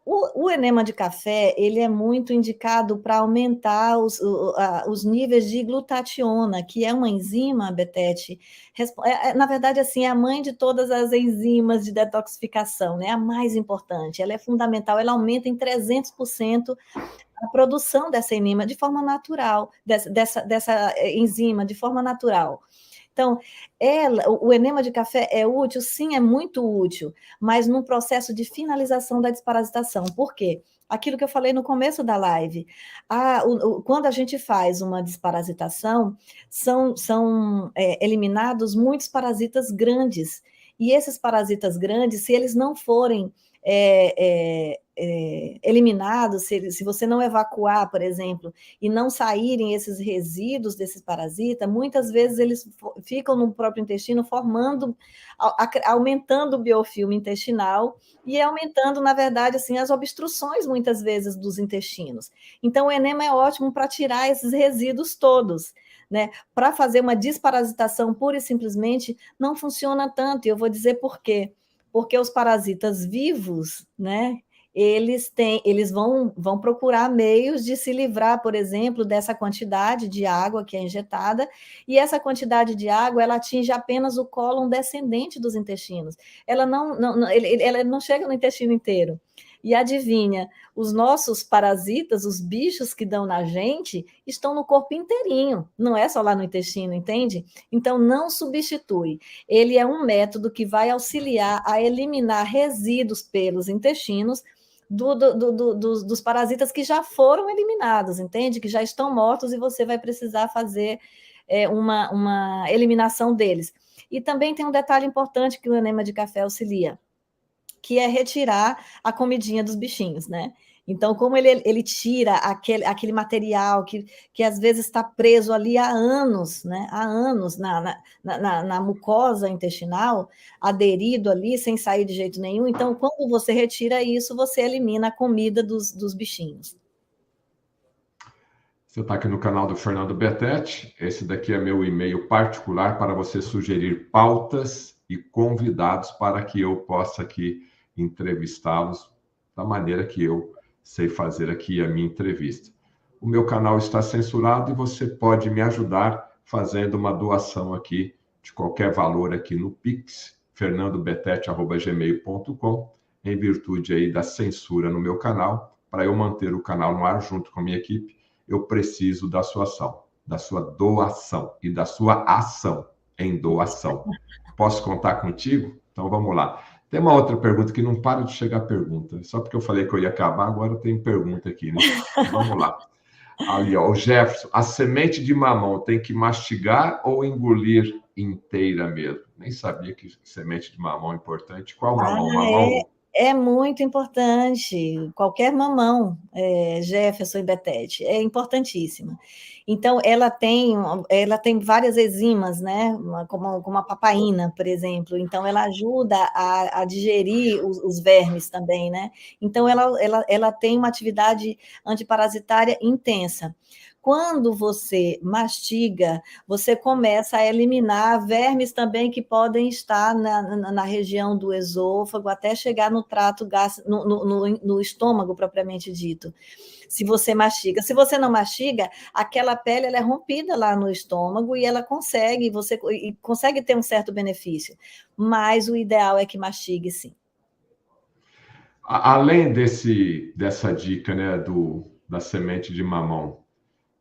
O enema de café, ele é muito indicado para aumentar os níveis de glutationa, que é uma enzima, Betete, na verdade, assim, é a mãe de todas as enzimas de detoxificação, né? A mais importante, ela é fundamental, ela aumenta em 300% a produção dessa enzima de forma natural, dessa enzima de forma natural. Então, o enema de café é útil? Sim, é muito útil, mas num processo de finalização da desparasitação. Por quê? Aquilo que eu falei no começo da live. Quando a gente faz uma desparasitação, são eliminados muitos parasitas grandes. E esses parasitas grandes, se eles não forem eliminados, se você não evacuar, por exemplo, e não saírem esses resíduos desses parasitas, muitas vezes eles ficam no próprio intestino aumentando o biofilme intestinal e aumentando, na verdade, assim, as obstruções, muitas vezes, dos intestinos. Então, o enema é ótimo para tirar esses resíduos todos. Né? Para fazer uma desparasitação pura e simplesmente não funciona tanto, e eu vou dizer por quê. Porque os parasitas vivos, né, eles vão procurar meios de se livrar, por exemplo, dessa quantidade de água que é injetada, e essa quantidade de água, ela atinge apenas o cólon descendente dos intestinos. Ela não chega no intestino inteiro. E adivinha, os nossos parasitas, os bichos que dão na gente, estão no corpo inteirinho, não é só lá no intestino, entende? Então, não substitui. Ele é um método que vai auxiliar a eliminar resíduos pelos intestinos, dos parasitas que já foram eliminados, entende? Que já estão mortos e você vai precisar fazer uma eliminação deles. E também tem um detalhe importante que o enema de café auxilia, que é retirar a comidinha dos bichinhos, né? Então, como ele tira aquele material que às vezes está preso ali há anos, né? Há anos na mucosa intestinal, aderido ali, sem sair de jeito nenhum. Então, quando você retira isso, você elimina a comida dos bichinhos. Você está aqui no canal do Fernando Betete. Esse daqui é meu e-mail particular para você sugerir pautas e convidados para que eu possa aqui entrevistá-los da maneira que eu sei fazer aqui a minha entrevista. O meu canal está censurado e você pode me ajudar fazendo uma doação aqui de qualquer valor aqui no Pix, fernandobetete@gmail.com, em virtude aí da censura no meu canal, para eu manter o canal no ar junto com a minha equipe. Eu preciso da sua ação, da sua doação e da sua ação em doação. Posso contar contigo? Então vamos lá. Tem uma outra pergunta que não para de chegar pergunta. Só porque eu falei que eu ia acabar, agora tem pergunta aqui, né? Vamos lá. Ali, ó, o Jefferson, a semente de mamão tem que mastigar ou engolir inteira mesmo? Nem sabia que semente de mamão é importante. Qual mamão? Mamão? É muito importante, qualquer mamão, Jefferson e Betete, é importantíssima. Então, ela tem várias enzimas, né? Como a papaina, por exemplo. Então, ela ajuda a digerir os vermes também, né? Então, ela tem uma atividade antiparasitária intensa. Quando você mastiga, você começa a eliminar vermes também que podem estar na região do esôfago, até chegar no trato no estômago propriamente dito. Se você mastiga. Se você não mastiga, aquela pele ela é rompida lá no estômago e ela você consegue ter um certo benefício. Mas o ideal é que mastigue, sim. Além dessa dica, né, da semente de mamão,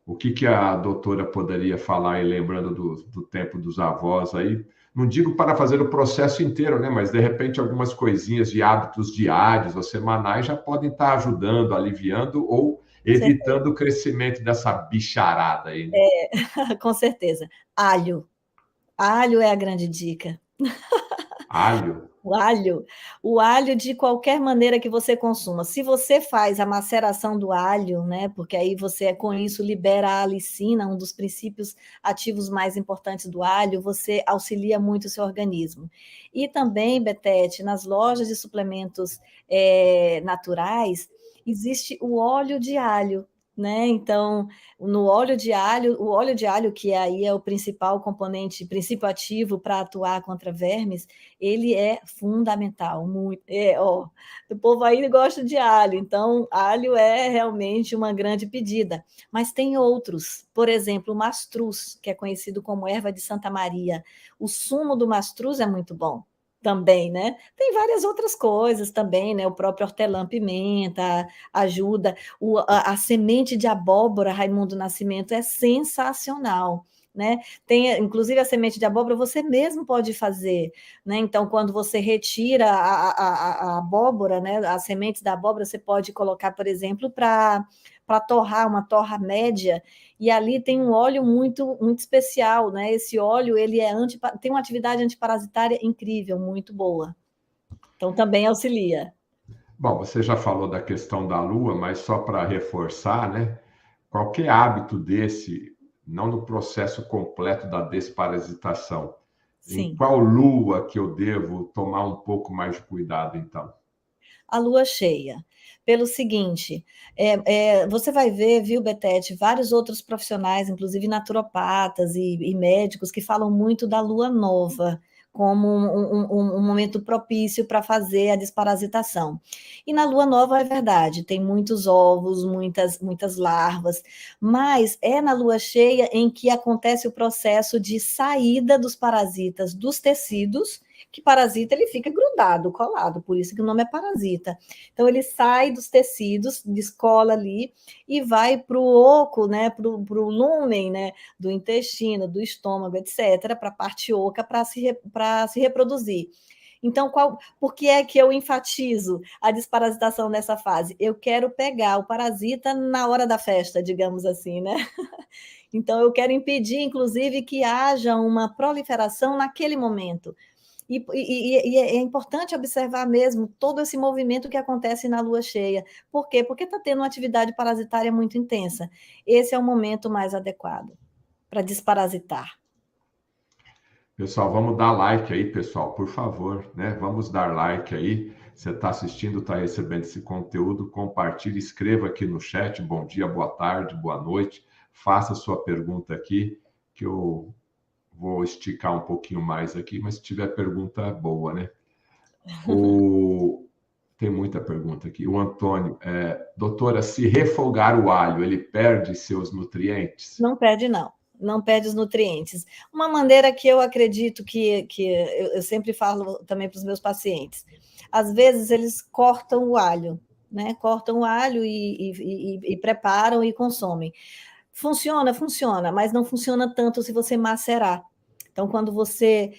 o que a doutora poderia falar aí, lembrando do tempo dos avós aí? Não digo para fazer o processo inteiro, né? Mas de repente algumas coisinhas de hábitos diários ou semanais já podem estar ajudando, aliviando ou evitando o crescimento dessa bicharada aí, né? Com certeza. Alho. Alho é a grande dica. Alho. O alho de qualquer maneira que você consuma. Se você faz a maceração do alho, né, porque aí você com isso libera a alicina, um dos princípios ativos mais importantes do alho, você auxilia muito o seu organismo. E também, Betete, nas lojas de suplementos naturais, existe o óleo de alho, né? Então, no óleo de alho, o óleo de alho, que aí é o principal componente, princípio ativo para atuar contra vermes, ele é fundamental, muito. O povo aí gosta de alho, então alho é realmente uma grande pedida. Mas tem outros, por exemplo, o mastruz, que é conhecido como erva de Santa Maria. O sumo do mastruz é muito bom também, né? Tem várias outras coisas também, né? O próprio hortelã-pimenta ajuda. A semente de abóbora, Raimundo Nascimento, é sensacional. Né? Tem, inclusive, a semente de abóbora você mesmo pode fazer, né? Então, quando você retira a abóbora, né? As sementes da abóbora, você pode colocar, por exemplo, para torrar, uma torra média, e ali tem um óleo muito, muito especial, né? Esse óleo ele tem uma atividade antiparasitária incrível, muito boa. Então, também auxilia. Bom, você já falou da questão da lua, mas só para reforçar, né? Qualquer hábito desse, não no processo completo da desparasitação, em Sim. qual lua que eu devo tomar um pouco mais de cuidado, então? A lua cheia. Pelo seguinte, você vai ver, viu, Betete, vários outros profissionais, inclusive naturopatas e médicos, que falam muito da lua nova como um momento propício para fazer a desparasitação. E na lua nova é verdade, tem muitos ovos, muitas larvas, mas é na lua cheia em que acontece o processo de saída dos parasitas dos tecidos, que parasita ele fica grudado, colado, por isso que o nome é parasita. Então ele sai dos tecidos, descola ali e vai para o oco, né, para o lúmen, né, do intestino, do estômago, etc., para a parte oca para se reproduzir. Então, por que é que eu enfatizo a desparasitação nessa fase? Eu quero pegar o parasita na hora da festa, digamos assim, né? Então, eu quero impedir, inclusive, que haja uma proliferação naquele momento. E é importante observar mesmo todo esse movimento que acontece na lua cheia. Por quê? Porque está tendo uma atividade parasitária muito intensa. Esse é o momento mais adequado para desparasitar. Pessoal, vamos dar like aí, pessoal, por favor, né? Vamos dar like aí. Você está assistindo, está recebendo esse conteúdo, compartilhe, escreva aqui no chat. Bom dia, boa tarde, boa noite. Faça a sua pergunta aqui, que eu vou esticar um pouquinho mais aqui, mas se tiver pergunta boa, né? Tem muita pergunta aqui. O Antônio, doutora, se refogar o alho, ele perde seus nutrientes? Não perde, não. Não perde os nutrientes. Uma maneira que eu acredito que eu sempre falo também para os meus pacientes, às vezes eles cortam o alho, né? Cortam o alho e preparam e consomem. Funciona, mas não funciona tanto se você macerar. Então, quando você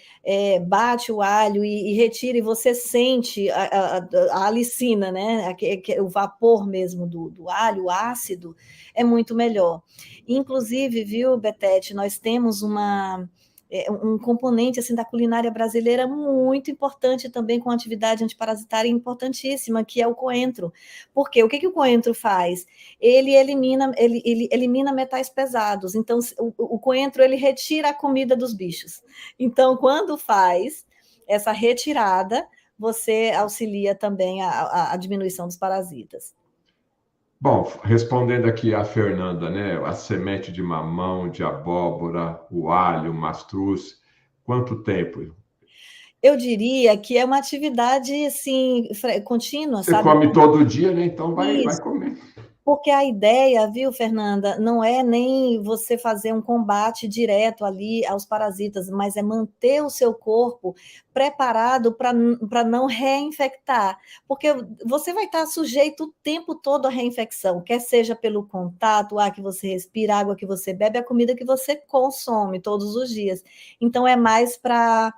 bate o alho e retira, e você sente a alicina, né? O vapor mesmo do alho, o ácido, é muito melhor. Inclusive, viu, Betete, nós temos um componente assim da culinária brasileira muito importante também com atividade antiparasitária importantíssima, que é o coentro. Porque o que o coentro faz? Ele elimina metais pesados. Então, o coentro ele retira a comida dos bichos. Então, quando faz essa retirada, você auxilia também a diminuição dos parasitas. Bom, respondendo aqui a Fernanda, né? A semente de mamão, de abóbora, o alho, o mastruz, quanto tempo? Eu diria que é uma atividade assim contínua, Você sabe? come todo dia, né? Então vai Isso. comer. Porque a ideia, viu, Fernanda, não é nem você fazer um combate direto ali aos parasitas, mas é manter o seu corpo preparado para não reinfectar. Porque você vai estar sujeito o tempo todo à reinfecção, quer seja pelo contato, o ar que você respira, a água que você bebe, a comida que você consome todos os dias. Então, é mais para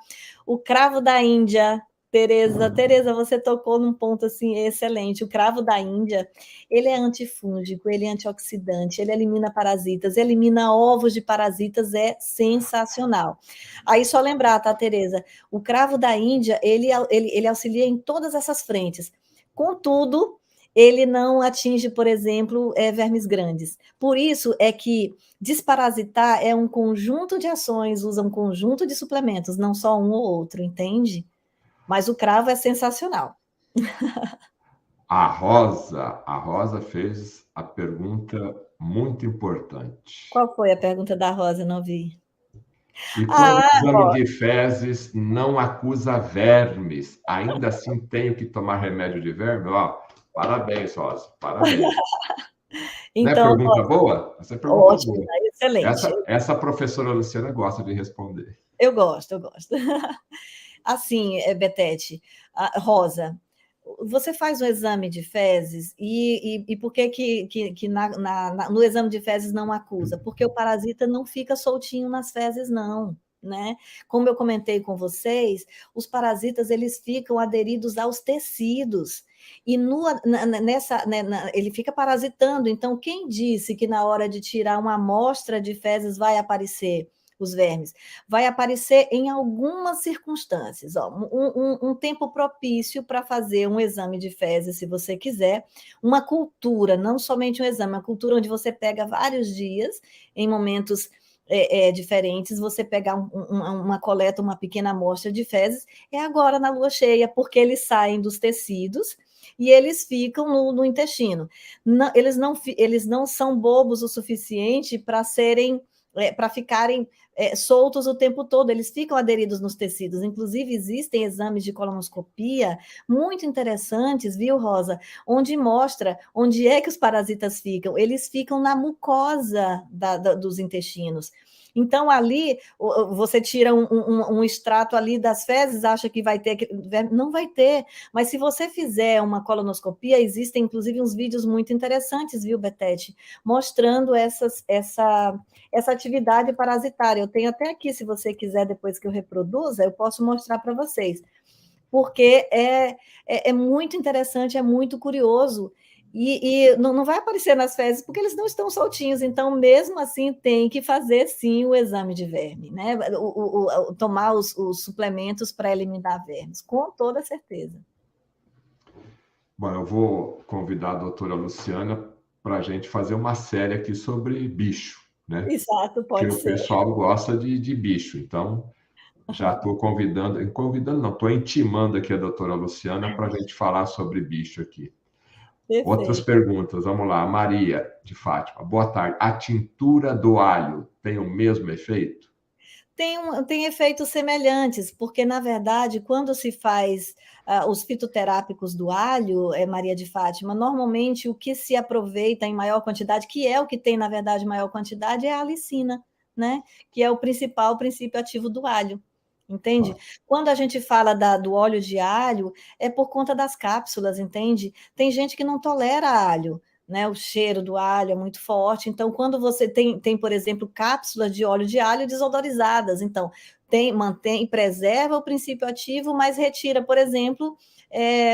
o cravo da Índia. Tereza, você tocou num ponto assim excelente. O cravo da Índia, ele é antifúngico, ele é antioxidante, ele elimina parasitas, elimina ovos de parasitas, é sensacional. Aí só lembrar, tá, Tereza? O cravo da Índia, ele auxilia em todas essas frentes. Contudo, ele não atinge, por exemplo, vermes grandes. Por isso é que desparasitar é um conjunto de ações, usa um conjunto de suplementos, não só um ou outro, entende? Mas o cravo é sensacional. A Rosa fez a pergunta muito importante. Qual foi a pergunta da Rosa? Não vi. E quando o exame de fezes não acusa vermes, ainda assim tenho que tomar remédio de verme? Ó, parabéns, Rosa, parabéns. Não é Então, pergunta boa? Essa é pergunta ótima, boa. excelente. Essa a professora Luciana gosta de responder. Eu gosto, eu gosto. Assim, Betete, Rosa, você faz um exame de fezes e por que no exame de fezes não acusa? Porque o parasita não fica soltinho nas fezes, não. Né? Como eu comentei com vocês, os parasitas eles ficam aderidos aos tecidos e ele fica parasitando. Então, quem disse que na hora de tirar uma amostra de fezes vai aparecer os vermes? Vai aparecer em algumas circunstâncias. Ó, um tempo propício para fazer um exame de fezes, se você quiser, uma cultura, não somente um exame, uma cultura onde você pega vários dias, em momentos diferentes, você pegar uma coleta, uma pequena amostra de fezes, é agora na lua cheia, porque eles saem dos tecidos e eles ficam no intestino. Não, eles não são bobos o suficiente para ficarem soltos o tempo todo, eles ficam aderidos nos tecidos. Inclusive, existem exames de colonoscopia muito interessantes, viu, Rosa? Onde mostra onde é que os parasitas ficam. Eles ficam na mucosa dos intestinos. Então, ali, você tira um extrato ali das fezes, acha que vai ter, não vai ter, mas se você fizer uma colonoscopia, existem inclusive uns vídeos muito interessantes, viu, Betete, mostrando essa atividade parasitária. Eu tenho até aqui, se você quiser, depois que eu reproduza, eu posso mostrar para vocês. porque é muito interessante, é muito curioso. E não vai aparecer nas fezes porque eles não estão soltinhos, então, mesmo assim, tem que fazer sim o exame de verme, né? Tomar os suplementos para eliminar vermes, com toda certeza. Bom, eu vou convidar a doutora Luciana para a gente fazer uma série aqui sobre bicho, né? Exato, Que pode o ser. pessoal gosta de bicho. Então, já estou convidando, não, estou intimando aqui a doutora Luciana para a gente falar sobre bicho aqui. Outras Perfeito. perguntas, vamos lá. Maria de Fátima, boa tarde. A tintura do alho tem o mesmo efeito? Tem efeitos semelhantes, porque, na verdade, quando se faz os fitoterápicos do alho, Maria de Fátima, normalmente o que se aproveita em maior quantidade, que é o que tem, na verdade, maior quantidade, é a alicina, né? Que é o principal princípio ativo do alho. Entende? Ah, Quando a gente fala do óleo de alho, é por conta das cápsulas, entende? Tem gente que não tolera alho, né? O cheiro do alho é muito forte. Então, quando você tem, por exemplo, cápsulas de óleo de alho desodorizadas, então mantém e preserva o princípio ativo, mas retira, por exemplo,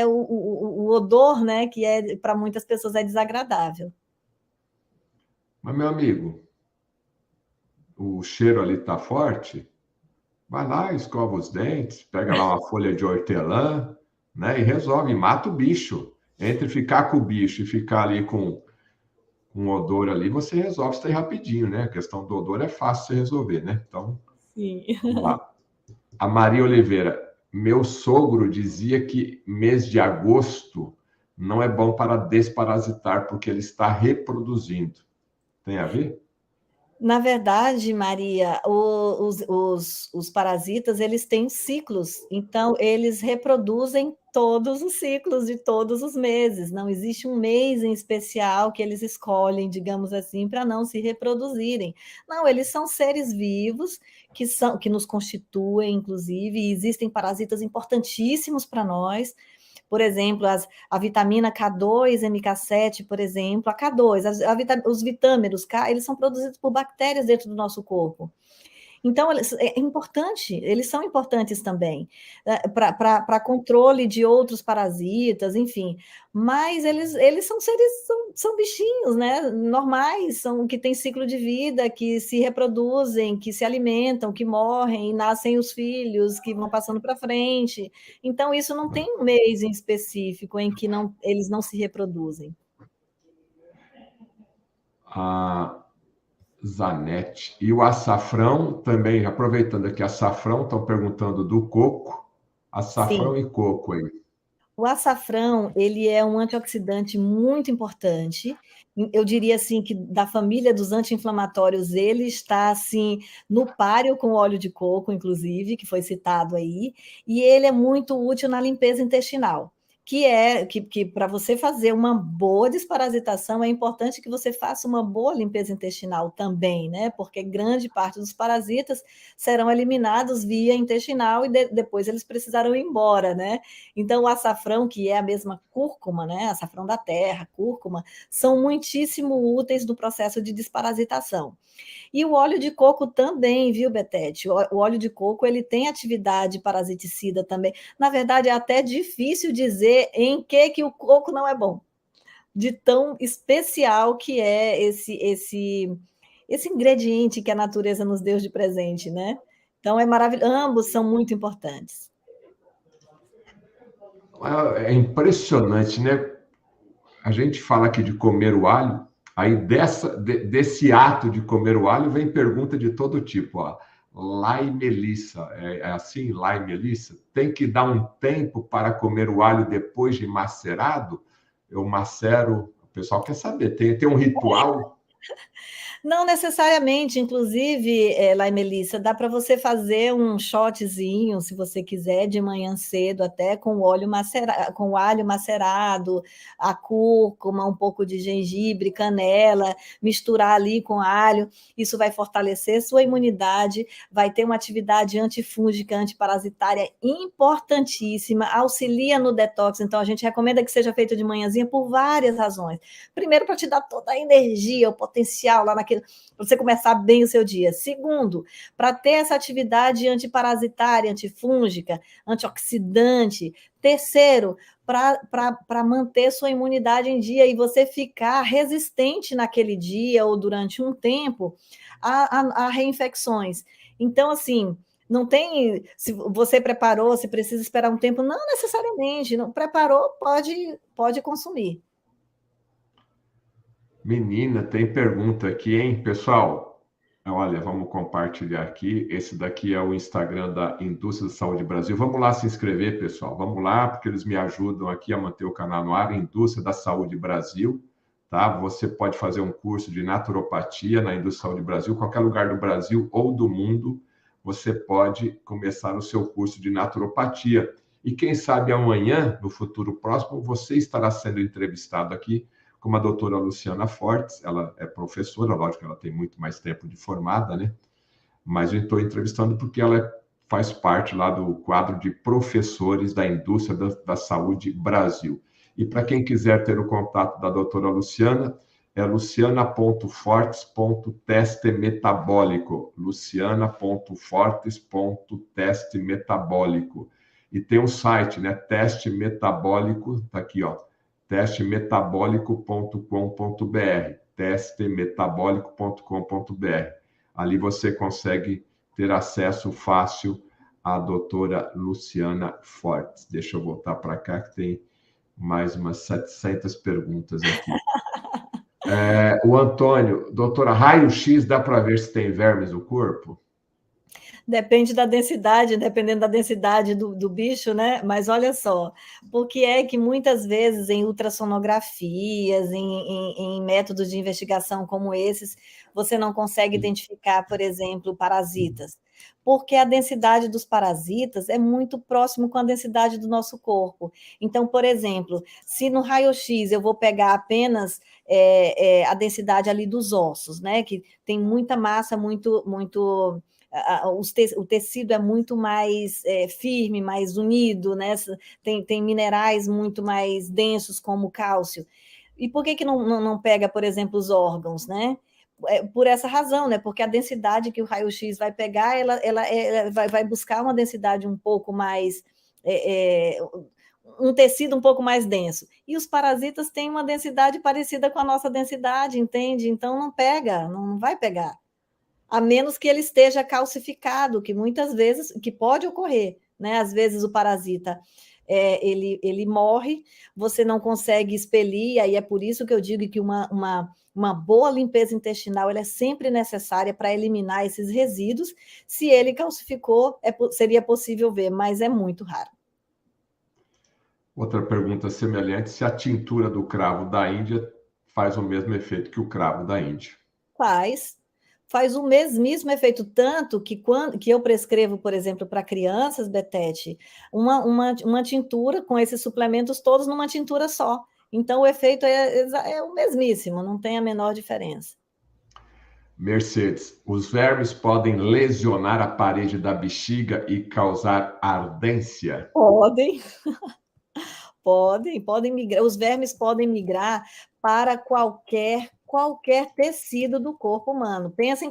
o odor, né? Que para muitas pessoas é desagradável. mas, meu amigo, o cheiro ali está forte? Vai lá, escova os dentes, pega lá uma folha de hortelã, né? E resolve, mata o bicho. Entre ficar com o bicho e ficar ali com um odor ali, você resolve isso aí rapidinho, né? A questão do odor é fácil de resolver, né? Então, Sim. vamos lá. A Maria Oliveira, meu sogro dizia que mês de agosto não é bom para desparasitar, porque ele está reproduzindo. Tem a ver? Na verdade, Maria, os parasitas, eles têm ciclos, então eles reproduzem todos os ciclos de todos os meses. Não existe um mês em especial que eles escolhem, digamos assim, para não se reproduzirem. Não, eles são seres vivos que nos constituem, inclusive, e existem parasitas importantíssimos para nós. Por exemplo, a vitamina K2, MK7, por exemplo, a K2, os vitâmeros K, eles são produzidos por bactérias dentro do nosso corpo. Então, é importante, eles são importantes também, para controle de outros parasitas, enfim. Mas eles são seres, são bichinhos, né? Normais, são que têm ciclo de vida, que se reproduzem, que se alimentam, que morrem, e nascem os filhos, que vão passando para frente. Então, isso não tem um mês em específico em que eles não se reproduzem. A Zanetti. E o açafrão também, aproveitando aqui, açafrão, estão perguntando do coco. Sim. Açafrão e coco aí. O açafrão, ele é um antioxidante muito importante. Eu diria assim que da família dos anti-inflamatórios, ele está assim no páreo com o óleo de coco, inclusive, que foi citado aí, e ele é muito útil na limpeza intestinal. Que para você fazer uma boa desparasitação é importante que você faça uma boa limpeza intestinal também, né? Porque grande parte dos parasitas serão eliminados via intestinal e depois eles precisarão ir embora, né? Então, o açafrão, que é a mesma cúrcuma, né? Açafrão da terra, cúrcuma, são muitíssimo úteis no processo de desparasitação. E o óleo de coco também, viu, Betete? O óleo de coco ele tem atividade parasiticida também. Na verdade, é até difícil dizer em que o coco não é bom, de tão especial que é esse ingrediente que a natureza nos deu de presente, né? Então é maravilhoso, ambos são muito importantes. É impressionante, né? A gente fala aqui de comer o alho, aí desse ato de comer o alho vem pergunta de todo tipo, ó. Lá e Melissa, é assim, lá e Melissa? Tem que dar um tempo para comer o alho depois de macerado? Eu macero, o pessoal quer saber, tem um ritual? Não necessariamente, inclusive, Lai Melissa, dá para você fazer um shotzinho, se você quiser, de manhã cedo, até com com o alho macerado, a cúrcuma, um pouco de gengibre, canela, misturar ali com alho. Isso vai fortalecer sua imunidade, vai ter uma atividade antifúngica, antiparasitária importantíssima, auxilia no detox. Então, a gente recomenda que seja feito de manhãzinha por várias razões. Primeiro, para te dar toda a energia, o potencial lá naquilo, para você começar bem o seu dia. Segundo, para ter essa atividade antiparasitária, antifúngica, antioxidante. Terceiro, para manter sua imunidade em dia e você ficar resistente naquele dia ou durante um tempo a reinfecções. Então, assim, não tem. Se você preparou, se precisa esperar um tempo, não necessariamente. Não preparou, pode consumir. Menina, tem pergunta aqui, hein, pessoal? Olha, vamos compartilhar aqui. Esse daqui é o Instagram da Indústria da Saúde Brasil. Vamos lá se inscrever, pessoal. Vamos lá, porque eles me ajudam aqui a manter o canal no ar. Indústria da Saúde Brasil, tá? Você pode fazer um curso de naturopatia na Indústria da Saúde Brasil, qualquer lugar do Brasil ou do mundo. Você pode começar o seu curso de naturopatia. E quem sabe amanhã, no futuro próximo, você estará sendo entrevistado aqui como a doutora Luciana Fortes. Ela é professora, lógico que ela tem muito mais tempo de formada, né? Mas eu estou entrevistando porque ela faz parte lá do quadro de professores da Indústria da Saúde Brasil. E para quem quiser ter o contato da doutora Luciana, é luciana.fortes.testemetabólico, luciana.fortes.testemetabólico. E tem um site, né? Teste Metabólico, tá aqui, ó, testemetabólico.com.br, testemetabólico.com.br. Ali você consegue ter acesso fácil à doutora Luciana Fortes. Deixa eu voltar para cá, que tem mais umas 700 perguntas aqui. O Antônio, doutora, raio-x dá para ver se tem vermes no corpo? Depende da densidade, dependendo da densidade do bicho, né? Mas olha só, porque é que muitas vezes em ultrassonografias, em métodos de investigação como esses, você não consegue identificar, por exemplo, parasitas, porque a densidade dos parasitas é muito próximo com a densidade do nosso corpo. Então, por exemplo, se no raio-x eu vou pegar apenas a densidade ali dos ossos, né? Que tem muita massa, muito o tecido é muito mais firme, mais unido, né? Tem minerais muito mais densos, como o cálcio. E por que não pega, por exemplo, os órgãos, né? Por essa razão, né? Porque a densidade que o raio-x vai pegar, ela vai buscar uma densidade um pouco mais. Um tecido um pouco mais denso. E os parasitas têm uma densidade parecida com a nossa densidade, entende? Então não pega, não vai pegar. A menos que ele esteja calcificado, que muitas vezes, que pode ocorrer, né? Às vezes o parasita ele morre, você não consegue expelir, aí é por isso que eu digo que uma boa limpeza intestinal ela é sempre necessária para eliminar esses resíduos. Se ele calcificou, seria possível ver, mas é muito raro. Outra pergunta semelhante: se a tintura do cravo da Índia faz o mesmo efeito que o cravo da Índia? Faz o mesmíssimo efeito, tanto que que eu prescrevo, por exemplo, para crianças, Betete, uma tintura com esses suplementos todos numa tintura só. Então, o efeito é o mesmíssimo, não tem a menor diferença. Mercedes, os vermes podem lesionar a parede da bexiga e causar ardência? Podem, podem migrar, os vermes podem migrar para qualquer tecido do corpo humano. Pensa em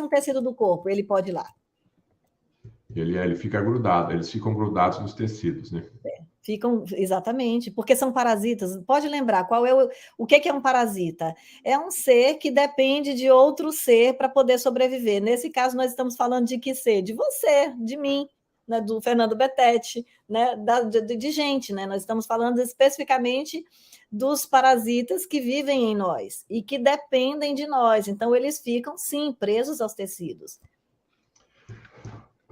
um tecido do corpo, ele pode ir lá. Ele fica grudado, eles ficam grudados nos tecidos, né? Ficam, exatamente, porque são parasitas. Pode lembrar, o que é um parasita? É um ser que depende de outro ser para poder sobreviver. Nesse caso, nós estamos falando de que ser? De você, de mim, né? Do Fernando Betete, né? De gente, né? Nós estamos falando especificamente dos parasitas que vivem em nós e que dependem de nós. Então, eles ficam, sim, presos aos tecidos.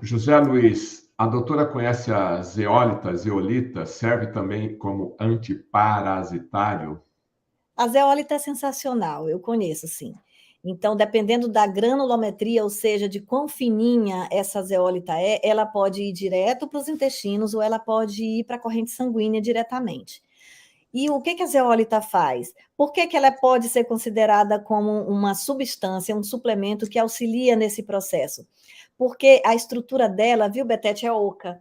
José Luiz, a doutora conhece a zeólita? Zeolita serve também como antiparasitário? A zeólita é sensacional, eu conheço, sim. Então, dependendo da granulometria, ou seja, de quão fininha essa zeólita ela pode ir direto para os intestinos ou ela pode ir para a corrente sanguínea diretamente. E o que a zeólita faz? Por que ela pode ser considerada como uma substância, um suplemento que auxilia nesse processo? Porque a estrutura dela, viu, Betete, é oca.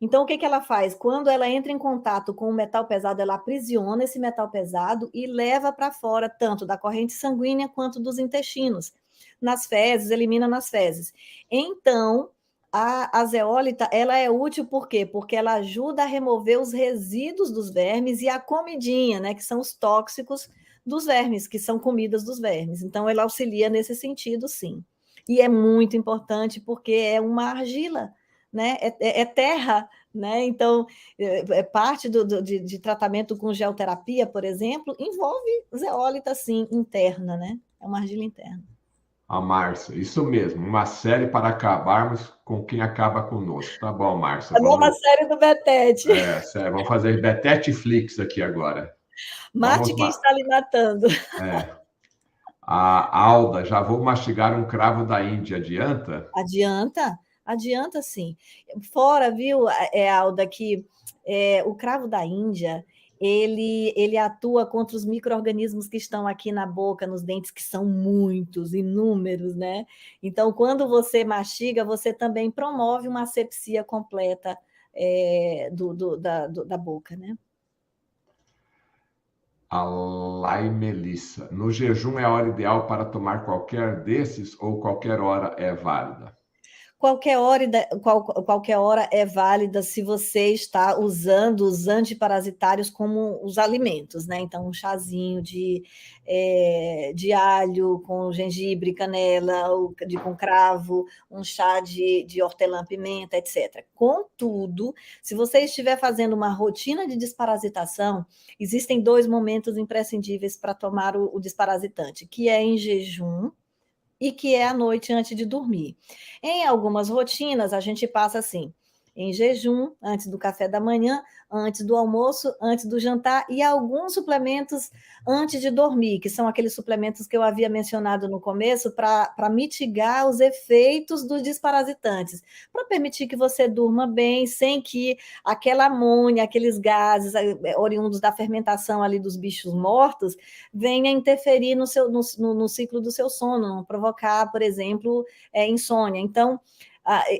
Então, o que ela faz? Quando ela entra em contato com o metal pesado, ela aprisiona esse metal pesado e leva para fora tanto da corrente sanguínea quanto dos intestinos. Nas fezes, elimina nas fezes. Então, a zeólita, ela é útil por quê? Porque ela ajuda a remover os resíduos dos vermes e a comidinha, né, que são os tóxicos dos vermes, que são comidas dos vermes. Então, ela auxilia nesse sentido, sim. E é muito importante porque é uma argila, né? É terra, né? Então, parte de tratamento com geoterapia, por exemplo, envolve zeólita, sim, interna, né? É uma argila interna. A Márcia, isso mesmo, uma série para acabarmos com quem acaba conosco. Tá bom, Márcia, A nova vamos. série do Betete. Sério, vamos fazer Betete Flix aqui agora. Mate Vamos quem lá. está lhe matando. A Alda, já vou mastigar um cravo da Índia, adianta? Adianta sim. Fora, viu, Alda, que o cravo da Índia, ele atua contra os micro-organismos que estão aqui na boca, nos dentes, que são muitos, inúmeros, né? Então, quando você mastiga, você também promove uma asepsia completa da boca, né? A Lai Melissa, no jejum é a hora ideal para tomar qualquer desses ou qualquer hora é válida? Qualquer hora é válida se você está usando os antiparasitários como os alimentos, né? Então, um chazinho de alho com gengibre, canela, com cravo, um chá de hortelã-pimenta, etc. Contudo, se você estiver fazendo uma rotina de desparasitação, existem 2 momentos imprescindíveis para tomar o desparasitante, que é em jejum e que é à noite antes de dormir. Em algumas rotinas, a gente passa assim, em jejum, antes do café da manhã, antes do almoço, antes do jantar, e alguns suplementos antes de dormir, que são aqueles suplementos que eu havia mencionado no começo, para mitigar os efeitos dos desparasitantes, para permitir que você durma bem, sem que aquela amônia, aqueles gases oriundos da fermentação ali dos bichos mortos, venha interferir no ciclo do seu sono, não provocar, por exemplo, insônia. Então,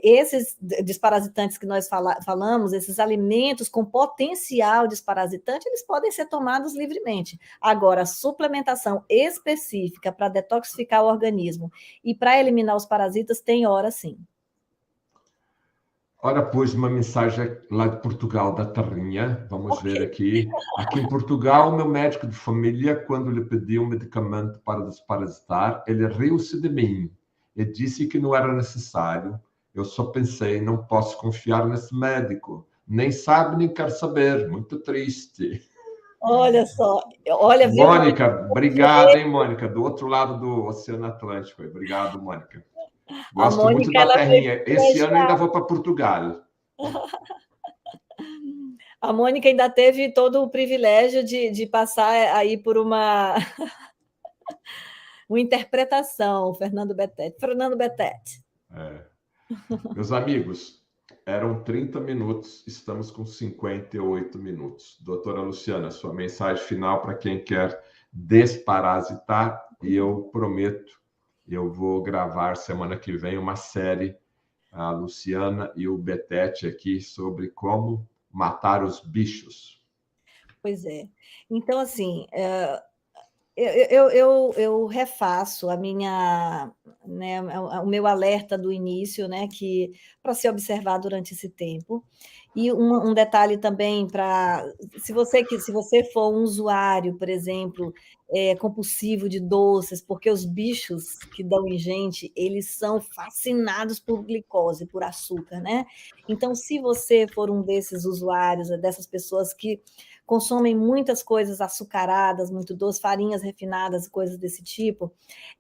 esses desparasitantes que nós falamos, esses alimentos com potencial desparasitante, eles podem ser tomados livremente. Agora, a suplementação específica para detoxificar o organismo e para eliminar os parasitas tem hora sim. Ora, pus uma mensagem lá de Portugal, da Terrinha. Vamos ver aqui. Aqui em Portugal, o meu médico de família, quando lhe pedi um medicamento para desparasitar, ele riu-se de mim e disse que não era necessário. Eu só pensei, não posso confiar nesse médico. Nem sabe, nem quer saber. Muito triste. Olha só, olha, viu? Mônica, obrigado, hein, Mônica? Do outro lado do Oceano Atlântico. Obrigado, Mônica. A Gosto muito Mônica, da ela foi Terrinha. Esse ano ainda vou para Portugal. A Mônica ainda teve todo o privilégio de passar aí por uma interpretação, Fernando Betete. Meus amigos, eram 30 minutos, estamos com 58 minutos. Doutora Luciana, sua mensagem final para quem quer desparasitar, e eu prometo, eu vou gravar semana que vem uma série, a Luciana e o Betete aqui, sobre como matar os bichos. Pois é. Então, assim, eu refaço a minha, né, o meu alerta do início, né, que para se observar durante esse tempo. E um detalhe também para se você for um usuário, por exemplo, compulsivo de doces, porque os bichos que dão em gente, eles são fascinados por glicose, por açúcar, né? Então, se você for um desses usuários, dessas pessoas que consomem muitas coisas açucaradas, muito doce, farinhas refinadas, coisas desse tipo,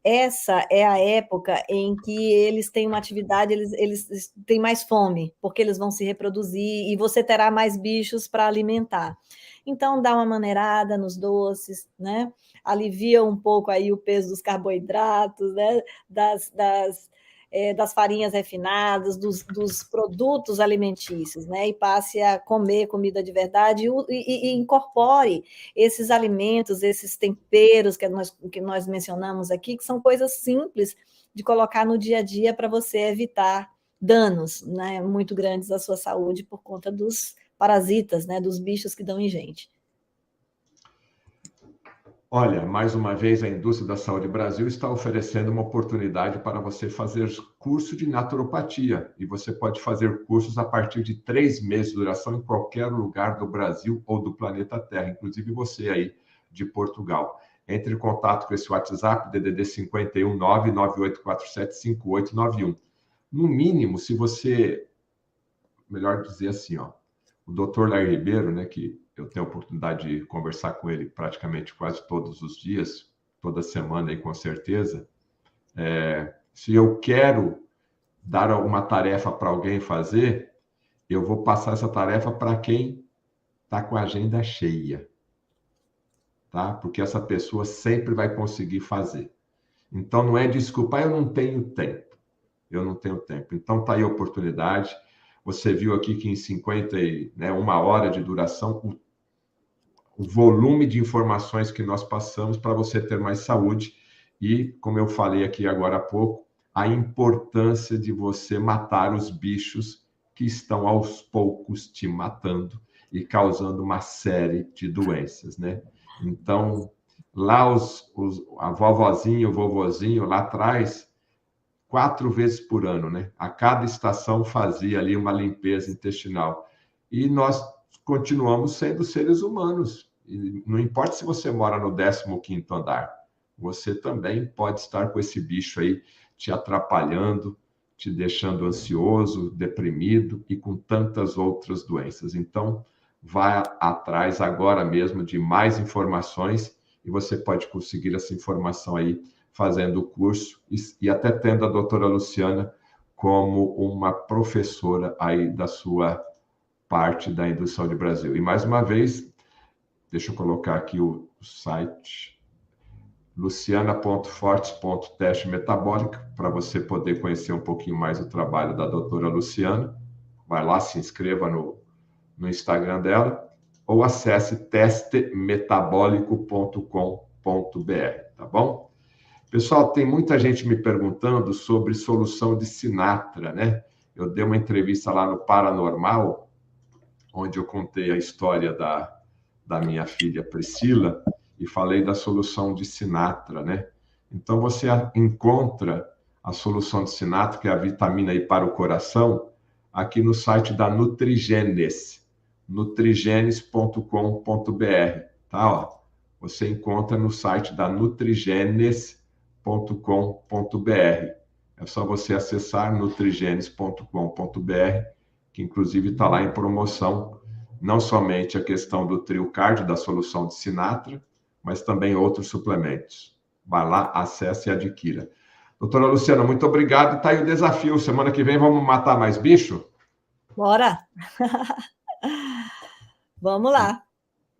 essa é a época em que eles têm uma atividade, eles têm mais fome, porque eles vão se reproduzir e você terá mais bichos para alimentar. Então, dá uma maneirada nos doces, né? Alivia um pouco aí o peso dos carboidratos, né? Das farinhas refinadas, dos produtos alimentícios, né? E passe a comer comida de verdade e incorpore esses alimentos, esses temperos que nós mencionamos aqui, que são coisas simples de colocar no dia a dia para você evitar danos, né, muito grandes à sua saúde por conta dos parasitas, né, dos bichos que dão em gente. Olha, mais uma vez, a Indústria da Saúde Brasil está oferecendo uma oportunidade para você fazer curso de naturopatia. E você pode fazer cursos a partir de 3 meses de duração em qualquer lugar do Brasil ou do planeta Terra, inclusive você aí de Portugal. Entre em contato com esse WhatsApp, DDD 51 99847 5891. No mínimo, se você, melhor dizer assim, ó, o Dr. Lair Ribeiro, né, que eu tenho a oportunidade de conversar com ele praticamente quase todos os dias, toda semana aí com certeza. Se eu quero dar alguma tarefa para alguém fazer, eu vou passar essa tarefa para quem está com a agenda cheia, tá? Porque essa pessoa sempre vai conseguir fazer. Então não é desculpa, eu não tenho tempo. Eu não tenho tempo. Então tá aí a oportunidade. Você viu aqui que em 1 hora de duração, o volume de informações que nós passamos para você ter mais saúde e, como eu falei aqui agora há pouco, a importância de você matar os bichos que estão aos poucos te matando e causando uma série de doenças, né? Então, lá a vovozinha, o vovozinho lá atrás, 4 vezes por ano, né? A cada estação fazia ali uma limpeza intestinal. E nós continuamos sendo seres humanos. E não importa se você mora no 15º andar, você também pode estar com esse bicho aí te atrapalhando, te deixando ansioso, deprimido e com tantas outras doenças. Então, vá atrás agora mesmo de mais informações e você pode conseguir essa informação aí fazendo o curso e até tendo a doutora Luciana como uma professora aí da sua parte da Indústria de Brasil. E mais uma vez, deixa eu colocar aqui o site luciana.fortes.teste metabólico para você poder conhecer um pouquinho mais o trabalho da doutora Luciana. Vai lá, se inscreva no Instagram dela ou acesse testemetabólico.com.br, tá bom? Pessoal, tem muita gente me perguntando sobre solução de Sinatra, né? Eu dei uma entrevista lá no Paranormal, onde eu contei a história da minha filha Priscila e falei da solução de Sinatra, né? Então, você encontra a solução de Sinatra, que é a vitamina I para o coração, aqui no site da Nutrigenes, nutrigenes.com.br, tá? Ó, você encontra no site da nutrigenes.com.br. É só você acessar nutrigenes.com.br, que inclusive está lá em promoção, não somente a questão do TrioCard, da solução de Sinatra, mas também outros suplementos. Vai lá, acesse e adquira. Doutora Luciana, muito obrigado. Está aí o desafio. Semana que vem vamos matar mais bicho? Bora! Vamos lá.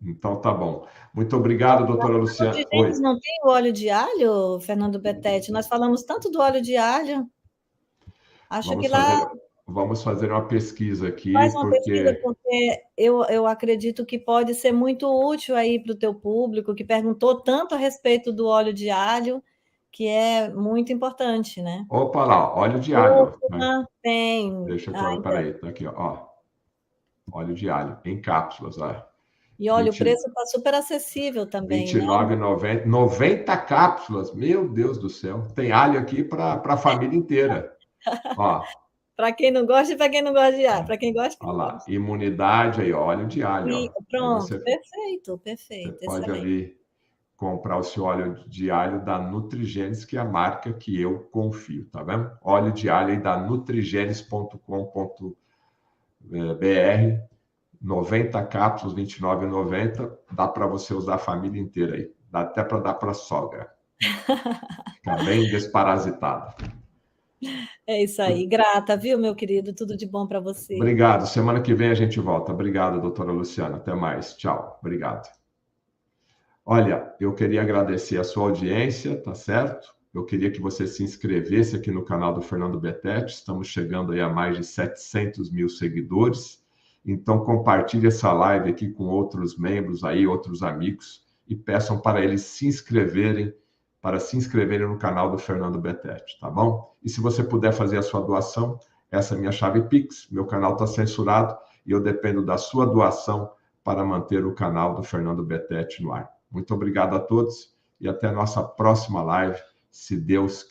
Então tá bom. Muito obrigado, doutora Luciana. Oi. Não tem o óleo de alho, Fernando Betete? Nós falamos tanto do óleo de alho. Acho que lá... Vamos fazer uma pesquisa aqui. Faz uma pesquisa, porque eu acredito que pode ser muito útil aí para o teu público, que perguntou tanto a respeito do óleo de alho, que é muito importante, né? Opa lá, óleo de alho. Tem. Deixa eu falar, peraí, tá aqui, ó. Óleo de alho, em cápsulas, ó. E olha, o preço está super acessível também, R$29,90, né? 90 cápsulas, meu Deus do céu. Tem alho aqui para a família inteira. Ó. Para quem não gosta e para quem não gosta de alho. Para quem gosta, olha lá, gosta. Imunidade aí, óleo de alho. E, pronto, você, perfeito. Você pode ali comprar o seu óleo de alho da Nutrigenes, que é a marca que eu confio, tá vendo? Óleo de alho aí da nutrigenes.com.br, 90 cápsulas, R$29,90, dá para você usar a família inteira aí. Dá até para dar para a sogra. Fica bem desparasitado. É isso aí. Grata, viu, meu querido? Tudo de bom para você. Obrigado. Semana que vem a gente volta. Obrigado, doutora Luciana. Até mais. Tchau. Obrigado. Olha, eu queria agradecer a sua audiência, tá certo? Eu queria que você se inscrevesse aqui no canal do Fernando Betete. Estamos chegando aí a mais de 700 mil seguidores. Então, compartilhe essa live aqui com outros membros aí, outros amigos, e peçam para eles se inscreverem no canal do Fernando Betete, tá bom? E se você puder fazer a sua doação, Essa é a minha chave Pix. Meu canal está censurado e eu dependo da sua doação para manter o canal do Fernando Betete no ar. Muito obrigado a todos e até a nossa próxima live, se Deus quiser.